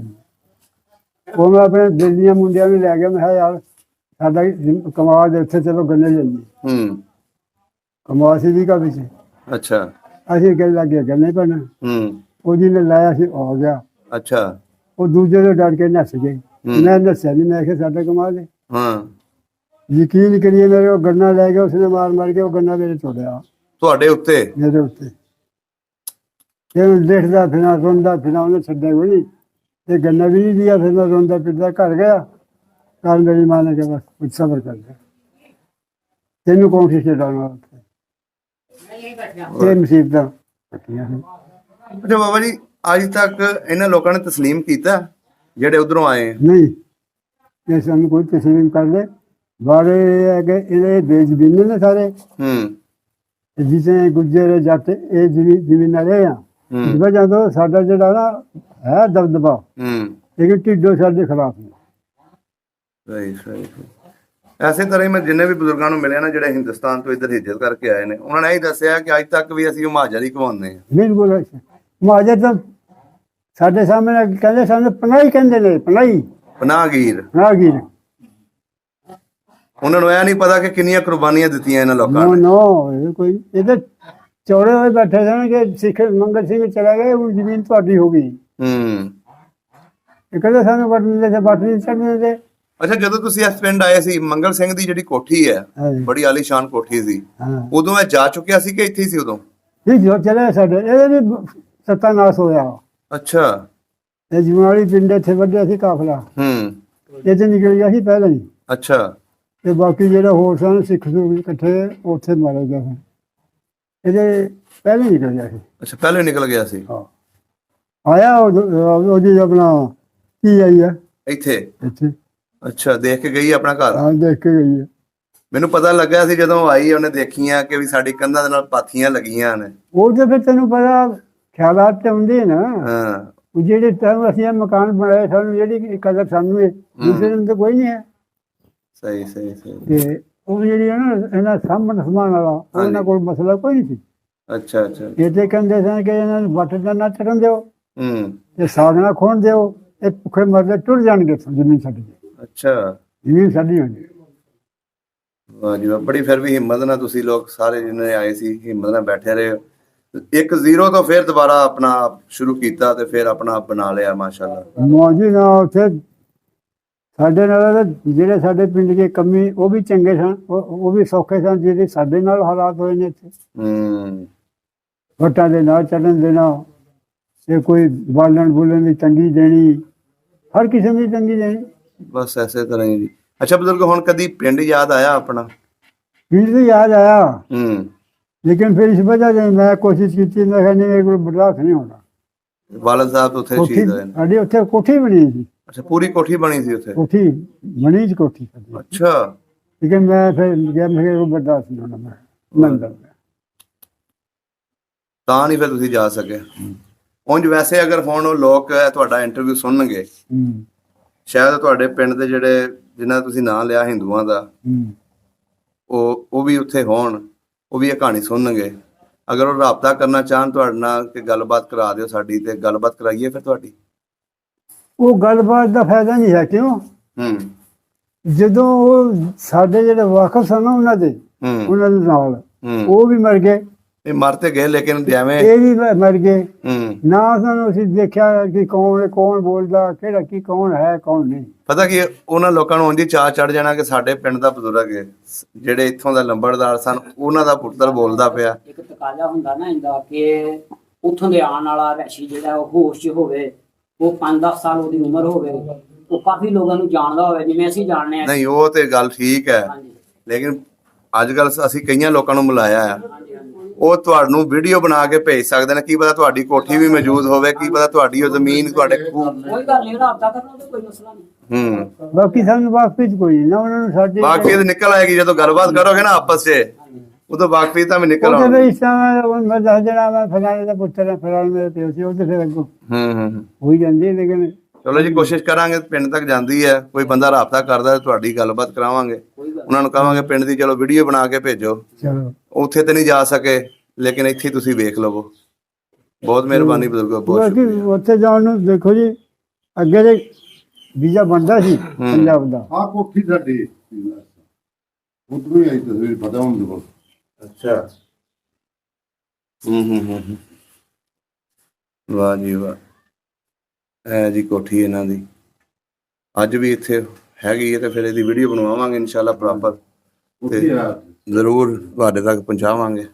ਉਹ ਮੈਂ ਆਪਣੇ ਦਿਲ ਦੀਆਂ ਮੁੰਡਿਆਂ ਨੂੰ ਲੈ ਗਿਆ। ਮੈਂ ਕਿਹਾ ਯਾਰ ਸਾਡਾ ਕਮਾਲ ਦੇ ਉੱਥੇ ਚਲੋ ਗੰਨੇ ਲਈਏ। ਕਮਾਲ ਸੀ ਵੀ ਕਾ ਵਿੱਚ। ਅੱਛਾ। ਅਸੀਂ ਗੱਲ ਲੱਗੇ ਗੰਨੇ ਪੈਣਾ। ਉਹ ਜਿਹਨੇ ਲਾਇਆ ਸੀ ਆ ਗਿਆ। ਅੱਛਾ। ਉਹ ਦੂਜੇ ਤੋਂ ਡਰ ਕੇ ਨੱਸ ਗਏ। ਮੈਂ ਨੱਸਿਆ ਨਹੀਂ, ਮੈਂ ਕਿਹਾ ਸਾਡਾ ਕਮਾਲ ਹੈ। ਯਕੀਨ ਕਰੀਏ ਮੇਰੇ ਉਹ ਗੰਨਾ ਲੈ ਗਿਆ, ਉਸਨੇ ਮਾਰ ਕੇ ਉਹ ਗੰਨਾ ਮੇਰੇ ਤੋੜਿਆ। ਤੁਹਾਡੇ ਉੱਤੇ? ਮੇਰੇ ਉੱਤੇ। ਇਹਨੂੰ ਦੇਖਦਾ ਫਿਰਾਂ, ਰੋਂਦਾ ਫਿਰਾਂ, ਉਹਨੇ ਛੱਡਿਆ ਕੋਈ ਨਹੀਂ। ਇਹ ਗੰਨਾ ਵੀ ਨਹੀਂ ਦਿਆ। ਫਿਰ ਮੈਂ ਰੋਂਦਾ ਫਿਰਦਾ ਘਰ ਗਿਆ। ਕੱਲ ਮੇਰੀ ਮਾਂ ਨੇ ਕਿਹਾ ਬਸ ਕੁਝ ਸਬਰ ਕਰ ਲਿਆ, ਤੈਨੂੰ ਕੌਣ ਸੀ ਛਡਾਉਣਾ ਉੱਥੇ। ਇਹ ਮੁਸੀਬਤਾਂ ਕੱਟੀਆਂ ਹਨ। ਅੱਛਾ ਬਾਬਾ ਜੀ, ਅੱਜ ਤੱਕ ਇਹਨਾਂ ਲੋਕਾਂ ਨੇ ਤਸਲੀਮ ਕੀਤਾ ਜਿਹੜੇ ਉਧਰੋਂ ਆਏ? ਨਹੀਂ, ਇਹ ਸਾਨੂੰ ਕੋਈ ਤਸਲੀਮ ਕਰ ਲੈ। ਬਾਰੇ ਹੈ ਕਿ ਇਹਦੇ ਬੇਜ਼ਮੀਨ ਨੇ ਸਾਰੇ। ਜਿਸੇ ਗੁੱਜਰ ਜੱਟ ਇਹ ਜ਼ਮੀਨਾਂ ਰਹੇ ਆ, ਇਸ ਵਜ੍ਹਾ ਤੋਂ ਸਾਡਾ ਜਿਹੜਾ ਨਾ ਹੈ ਦਬਦਬਾ, ਲੇਕਿਨ ਢਿੱਡੋ ਸਾਡੇ ਖਿਲਾਫ ਨੇ। ਸਹੀ ਸਹੀ। ਐਸੇ ਤਰ੍ਹਾਂ ਹੀ ਮੈਂ ਜਿੰਨੇ ਵੀ ਬਜ਼ੁਰਗਾਂ ਨੂੰ ਮਿਲਿਆ ਨਾ ਜਿਹੜੇ ਹਿੰਦੁਸਤਾਨ ਤੋਂ ਇੱਧਰ ਹਿਜਰਤ ਕਰਕੇ ਆਏ ਨੇ, ਉਹਨਾਂ ਨੇ ਇਹ ਦੱਸਿਆ ਕਿ ਅੱਜ ਤੱਕ ਵੀ ਅਸੀਂ ਮੁਹਾਜਰ ਹੀ ਕਮਾਉਂਦੇ ਹਾਂ। ਬਿਲਕੁਲ। ਮੁਹਾਜਰ ਤਾਂ ਸਾਡੇ ਸਾਹਮਣੇ ਕਹਿੰਦੇ, ਸਾਨੂੰ ਪਨਾਹੀ ਕਹਿੰਦੇ ਨੇ। ਪਨਾਹੀ, ਪਨਾਹਗੀਰ। ਪਨਾਹਗੀਰ। ਉਹਨਾਂ ਨੂੰ ਇਹ ਨਹੀਂ ਪਤਾ ਕਿ ਕਿੰਨੀਆਂ ਕੁਰਬਾਨੀਆਂ ਦਿੱਤੀਆਂ ਇਹਨਾਂ ਲੋਕਾਂ ਨੇ। ਨੋ ਕੋਈ ਇਹਦੇ ਚੌੜੇ ਹੋਏ ਬੈਠੇ ਸਨ ਕਿ ਸਿੱਖ ਮੰਗਲ ਸਿੰਘ ਚਲਾ ਗਏ, ਹੁਣ ਜ਼ਮੀਨ ਤੁਹਾਡੀ ਹੋ ਗਈ। ਇਹ ਕਹਿੰਦੇ ਸਾਨੂੰ ਵੱਟ ਨਹੀਂ ਚੜ੍ਹਨੇ ਦੇ। ਅੱਛਾ, ਜਦੋਂ ਤੁਸੀਂ ਇਸ ਪਿੰਡ ਆਏ ਸੀ, ਮੰਗਲ ਸਿੰਘ ਦੀ ਜਿਹੜੀ ਕੋਠੀ ਹੈ, ਬੜੀ ਆਲੀਸ਼ਾਨ ਕੋਠੀ ਸੀ, ਉਦੋਂ ਇਹ ਜਾ ਚੁੱਕਿਆ ਸੀ ਕਿ ਇੱਥੇ ਹੀ ਸੀ ਉਦੋਂ? ਨਹੀਂ, ਜੋ ਚਲੇ ਸਾਡੇ ਇਹਦੇ ਵੀ ਸੱਤਾਨਾਸ ਹੋਇਆ। ਅੱਛਾ। ਇਹ ਜਮਾਲੀ ਪਿੰਡ ਇੱਥੇ ਵੱਢਿਆ ਸੀ ਕਾਫਲਾ। ਇਹ ਤੇ ਨਿਕਲ ਗਿਆ ਸੀ ਪਹਿਲਾਂ ਹੀ, ਅੱਛਾ ਤੇ ਬਾਕੀ ਜਿਹੜਾ ਹੋਰ ਸਨ ਸਿੱਖ ਸੂਖ ਇਕੱਠੇ ਉੱਥੇ ਮਾਰੇ ਗਏ ਸਨ। ਇਹਦੇ ਪਹਿਲਾਂ ਹੀ ਨਿਕਲ ਗਿਆ ਸੀ। ਅੱਛਾ ਪਹਿਲੇ ਨਿਕਲ ਗਿਆ ਸੀ। ਹਾਂ ਆਇਆ ਉਹਦੀ ਆਪਣਾ ਕੀ ਆਈ ਹੈ ਇੱਥੇ ਇੱਥੇ। ਅੱਛਾ ਦੇਖ ਕੇ ਗਈ ਆਪਣਾ ਘਰ। ਹਾਂ ਦੇਖ ਕੇ ਗਈ ਹੈ। ਮੈਨੂੰ ਪਤਾ ਲੱਗਾ ਸੀ ਜਦੋਂ ਆਈ ਉਹਨੇ ਦੇਖੀਆਂ ਕਿ ਵੀ ਸਾਡੀ ਕੰਧਾਂ ਦੇ ਨਾਲ ਪਾਥੀਆਂ ਲੱਗੀਆਂ ਨੇ। ਉਹ ਤੇ ਫਿਰ ਤੈਨੂੰ ਪਤਾ ਖਿਆਲਾਤ ਤੇ ਹੁੰਦੇ ਨਾ। ਹਾਂ ਉਹ ਜਿਹੜੇ ਟਾਈਮ ਅਸੀਂ ਇਹ ਮਕਾਨ ਬਣਾਏ ਸਾਨੂੰ ਜਿਹੜੀ ਕਦਰ ਸਾਨੂੰ ਹੈ, ਦੂਸਰੇ ਨੂੰ ਤਾਂ ਕੋਈ ਨਹੀਂ ਹੈ। ਸਹੀ ਸਹੀ ਸਹੀ। ਤੇ ਉਹ ਜਿਹੜੀ ਹੈ ਨਾ ਇਹਨਾਂ ਸਾਹਮਣ ਸਮਾਨ ਵਾਲਾ ਉਹਨਾਂ ਕੋਲ ਮਸਲਾ ਕੋਈ ਨਹੀਂ ਸੀ। ਅੱਛਾ ਅੱਛਾ। ਇਹ ਤੇ ਕਹਿੰਦੇ ਸਨ ਕਿ ਇਹਨਾਂ ਨੂੰ ਵੱਟ ਦਾ ਨਾ ਚੜਨ ਦਿਓ ਤੇ ਸਾਗ ਨਾ ਖੋਣ ਦਿਓ, ਇਹ ਭੁੱਖੇ ਮਰਦੇ ਟੁੱਟ ਜਾਣਗੇ ਜ਼ਮੀਨ ਸਾਡੀ। ਅੱਛਾ ਜ਼ਮੀਨ ਸਾਡੀ ਹੋਣੀ। ਵਾਹ ਜੀ ਵਾਹ, ਬੜੀ ਫਿਰ ਵੀ ਹਿੰਮਤ ਨਾਲ ਤੁਸੀਂ ਲੋਕ ਸਾਰੇ ਜਿਹਨੇ ਆਏ ਸੀ ਹਿੰਮਤ ਨਾਲ ਬੈਠੇ ਰਹੇ। 1-0 ਤੋਂ ਫਿਰ ਦੁਬਾਰਾ ਆਪਣਾ ਸ਼ੁਰੂ ਕੀਤਾ ਤੇ ਫਿਰ ਆਪਣਾ ਬਣਾ ਲਿਆ ਮਾਸ਼ਾਅੱਲਾ। ਮੌਜੀ ਨਾ ਉੱਥੇ ਸਾਡੇ ਨਾਲ ਜਿਹੜੇ ਸਾਡੇ ਪਿੰਡ ਦੇ ਕੰਮੀ ਉਹ ਵੀ ਚੰਗੇ ਸਨ, ਉਹ ਵੀ ਸੌਖੇ ਸਨ। ਜਿਹੜੇ ਸਾਡੇ ਨਾਲ ਹਾਲਾਤ ਹੋਏ ਨੇ ਇੱਥੇ ਵੱਟਾਂ ਦੇ ਨਾਲ ਚੱਲਣ ਦੇਣਾ, ਤੇ ਕੋਈ ਬਾਲਣ ਬੁਲਣ ਦੀ ਤੰਗੀ ਦੇਣੀ, ਹਰ ਕਿਸਮ ਦੀ ਤੰਗੀ ਦੇਣੀ। ਬਸ ਐਸੇ ਤਰ੍ਹਾਂ ਹੀ ਜੀ। ਅੱਛਾ ਬਜ਼ੁਰਗ ਹੁਣ ਕਦੀ ਪਿੰਡ ਯਾਦ ਆਇਆ ਆਪਣਾ? ਪਿੰਡ ਤੋਂ ਯਾਦ ਆਇਆ ਲੇਕਿਨ ਫਿਰ ਇਸ ਵਜ੍ਹਾ से मैं कोशिश की मैं कहने मेरे को बर्दाश्त नहीं होना। ਵਾਲਦ ਸਾਹਿਬ ਉੱਥੇ ਸ਼ਹੀਦ ਹੋਏ ਨੇ। ਸਾਡੀ ਉੱਥੇ ਕੋਠੀ ਬਣੀ ਸੀ। ਅੱਛਾ ਪੂਰੀ ਕੋਠੀ ਬਣੀ ਸੀ ਉੱਥੇ? ਕੋਠੀ ਬਣੀ ਸੀ ਕੋਠੀ ਸਾਡੀ। ਅੱਛਾ ਲੇਕਿਨ मैं फिर गया मेरे को बर्दाश्त नहीं होना। मैं अंदर ਤਾਂ ਨਹੀਂ ਫਿਰ ਤੁਸੀਂ ਜਾ ਸਕੇ। ਉਂਝ ਵੈਸੇ ਅਗਰ ਹੁਣ ਉਹ ਲੋਕ ਤੁਹਾਡਾ ਇੰਟਰਵਿਊ ਸੁਣਨਗੇ ਸ਼ਾਇਦ ਤੁਹਾਡੇ ਪਿੰਡ ਦੇ ਜਿਹੜੇ ਜਿਨ੍ਹਾਂ ਤੁਸੀਂ ਨਾਂ ਲਿਆ ਹਿੰਦੂਆਂ ਦਾ ਉਹ ਵੀ ਉੱਥੇ ਹੋਣ, ਉਹ ਵੀ ਇਹ ਕਹਾਣੀ ਸੁਣਨਗੇ। ਅਗਰ ਉਹ ਰਾਬਤਾ ਕਰਨਾ ਚਾਹਣ ਤੁਹਾਡੇ ਨਾਲ ਕਿ ਗੱਲਬਾਤ ਕਰਾ ਦਿਓ ਸਾਡੀ, ਤੇ ਗੱਲਬਾਤ ਕਰਾਈਏ ਫਿਰ ਤੁਹਾਡੀ। ਉਹ ਗੱਲਬਾਤ ਦਾ ਫਾਇਦਾ ਨਹੀਂ ਹੈ। ਕਿਉਂ? ਜਦੋਂ ਉਹ ਸਾਡੇ ਜਿਹੜੇ ਵਾਕਫ ਸਨ ਉਹਨਾਂ ਦੇ ਨਾਲ ਉਹ ਵੀ ਮਰ ਗਏ। ਇਹ ਮਰ ਤੇ ਗਏ ਲੇਕਿਨ ਜਿਵੇਂ ਇਹ ਵੀ ਮਰ ਗਏ ਨਾ। ਸਾਨੂੰ ਅਸੀਂ ਦੇਖਿਆ ਕਿ ਕੌਣ ਬੋਲਦਾ, ਕਿਹੜਾ ਕੀ ਕੌਣ ਹੈ ਕੌਣ ਨਹੀਂ। ਪਤਾ ਕੀ ਉਹਨਾਂ ਲੋਕਾਂ ਨੂੰ ਉਂਝ ਚਾਅ ਚੜ ਜਾਣਾ ਕਿ ਸਾਡੇ ਪਿੰਡ ਦਾ ਬਜ਼ੁਰਗ ਹੈ, ਜਿਹੜੇ ਇੱਥੋਂ ਦਾ ਲੰਬੜਦਾਰ ਸਨ ਉਹਨਾਂ ਦਾ ਪੁੱਤਰ ਬੋਲਦਾ ਪਿਆ। ਇੱਕ ਤਕਾਜ਼ਾ ਹੁੰਦਾ ਨਾ ਇਹਦਾ ਕਿ ਉੱਥੋਂ ਦੇ ਆਉਣ ਵਾਲਾ ਰੈਸ਼ੀ ਜਿਹੜਾ ਉਹ ਹੋਸ਼ 'ਚ ਹੋਵੇ, ਉਹ 5-10 ਸਾਲ ਉਹਦੀ ਉਮਰ ਹੋਵੇ, ਉਹ ਕਾਫੀ ਲੋਕਾਂ ਨੂੰ ਜਾਣਦਾ ਹੋਵੇ ਜਿਵੇਂ ਅਸੀਂ ਜਾਣਦੇ ਹਾਂ। ਨਹੀਂ ਉਹ ਤੇ ਗੱਲ ਠੀਕ ਹੈ, ਲੇਕਿਨ ਅੱਜ ਕੱਲ ਅਸੀਂ ਕਈਆਂ ਲੋਕਾਂ ਨੂੰ ਮਿਲਾਇਆ ਆ, ਉਹ ਤੁਹਾਨੂੰ ਵੀਡੀਓ ਬਣਾ ਕੇ ਭੇਜ ਸਕਦੇ ਨੇ। ਕੀ ਪਤਾ ਤੁਹਾਡੀ ਕੋਠੀ ਵੀ ਮੌਜੂਦ ਹੋਵੇ, ਕੀ ਪਤਾ ਤੁਹਾਡੀ ਉਹ ਜ਼ਮੀਨ ਤੁਹਾਡੇ ਕੋਈ ਗੱਲ ਨਹੀਂ, ਰਾਬਤਾ ਕਰਨਾ ਤਾਂ ਕੋਈ ਮਸਲਾ ਨਹੀਂ। ਬਾਕੀ ਸਾਨੂੰ ਵਾਕਫੀ ਚ ਕੋਈ ਨਾ ਉਹਨਾਂ ਨੂੰ ਸਾਡੇ ਬਾਕੀ ਇਹ ਨਿਕਲ ਆਏਗੀ ਜਦੋਂ ਗੱਲਬਾਤ ਕਰੋਗੇ ਨਾ ਆਪਸ 'ਚ, ਉਦੋਂ ਵਾਕਫੀ ਤਾਂ ਵੀ ਨਿਕਲ ਆਉਂਦੀ। ਉਹਦੇ ਇਸ ਤਰ੍ਹਾਂ ਮੈਂ ਦੱਸ ਦੇਣਾ ਮੈਂ ਫਲਾਣੇ ਦਾ ਪੁੱਤਰ ਫਲਾਣੇ ਮੇਰੇ ਪਿਓ ਸੀ, ਉਹਦੇ ਫਿਰ ਅੱਗੋਂ ਹੋਈ ਜਾਂਦੀ। ਲੇਕਿਨ ਚਲੋ ਜੀ ਕੋਸ਼ਿਸ਼ ਕਰਾਂਗੇ, ਪਿੰਡ ਤੱਕ ਜਾਂਦੀ ਹੈ, ਕੋਈ ਬੰਦਾ ਰਾਬਤਾ ਕਰਦਾ ਤੁਹਾਡੀ ਗੱਲਬਾਤ ਕਰਾਵਾਂਗੇ, ਉਹਨਾਂ ਨੂੰ ਕਹਾਂਗੇ ਪਿੰਡ ਦੀ ਚਲੋ ਵੀਡੀਓ ਬਣਾ ਕੇ ਭੇਜੋ। ਚਲੋ ਉੱਥੇ ਤੇ ਨਹੀਂ ਜਾ ਸਕੇ ਲੇਕਿਨ ਇੱਥੇ ਤੁਸੀਂ ਵੇਖ ਲਵੋ। ਬਹੁਤ ਮਿਹਰਬਾਨੀ ਬਜ਼ੁਰਗੋ, ਬਹੁਤ ਸ਼ੁਕਰੀਆ। ਉੱਥੇ ਜਾਣ ਨੂੰ ਦੇਖੋ ਜੀ ਅੱਗੇ ਦੇ ਵੀਜ਼ਾ ਬਣਦਾ ਸੀ ਪੰਜਾਬ ਦਾ। ਆ ਕੋਠੀ ਸਾਡੀ ਉਧਰੋਂ ਹੀ ਆਈ ਤਸਵੀਰ ਪਤਾ ਹੁੰਦੀ ਕੋਲ। ਅੱਛਾ ਵਾਹ ਜੀ ਵਾਹ, ਇਹ ਜੀ ਕੋਠੀ ਇਹਨਾਂ ਦੀ ਅੱਜ ਵੀ ਇੱਥੇ ਹੈਗੀ ਹੈ, ਤੇ ਫਿਰ ਇਹਦੀ ਵੀਡੀਓ ਬਣਵਾਵਾਂਗੇ ਇਨਸ਼ਾਅੱਲਾ ਪ੍ਰੋਪਰ, ਤੇ ਜ਼ਰੂਰ ਤੁਹਾਡੇ ਤੱਕ ਪਹੁੰਚਾਵਾਂਗੇ।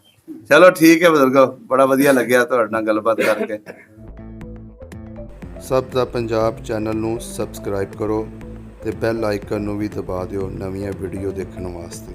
ਚਲੋ ਠੀਕ ਹੈ ਬਜ਼ੁਰਗੋ, ਬੜਾ ਵਧੀਆ ਲੱਗਿਆ ਤੁਹਾਡੇ ਨਾਲ ਗੱਲਬਾਤ ਕਰਕੇ। ਸਭ ਦਾ ਪੰਜਾਬ ਚੈਨਲ ਨੂੰ ਸਬਸਕ੍ਰਾਈਬ ਕਰੋ ਤੇ ਬੈਲ ਆਈਕਨ ਨੂੰ ਵੀ ਦਬਾ ਦਿਓ ਨਵੀਆਂ ਵੀਡੀਓ ਦੇਖਣ ਵਾਸਤੇ।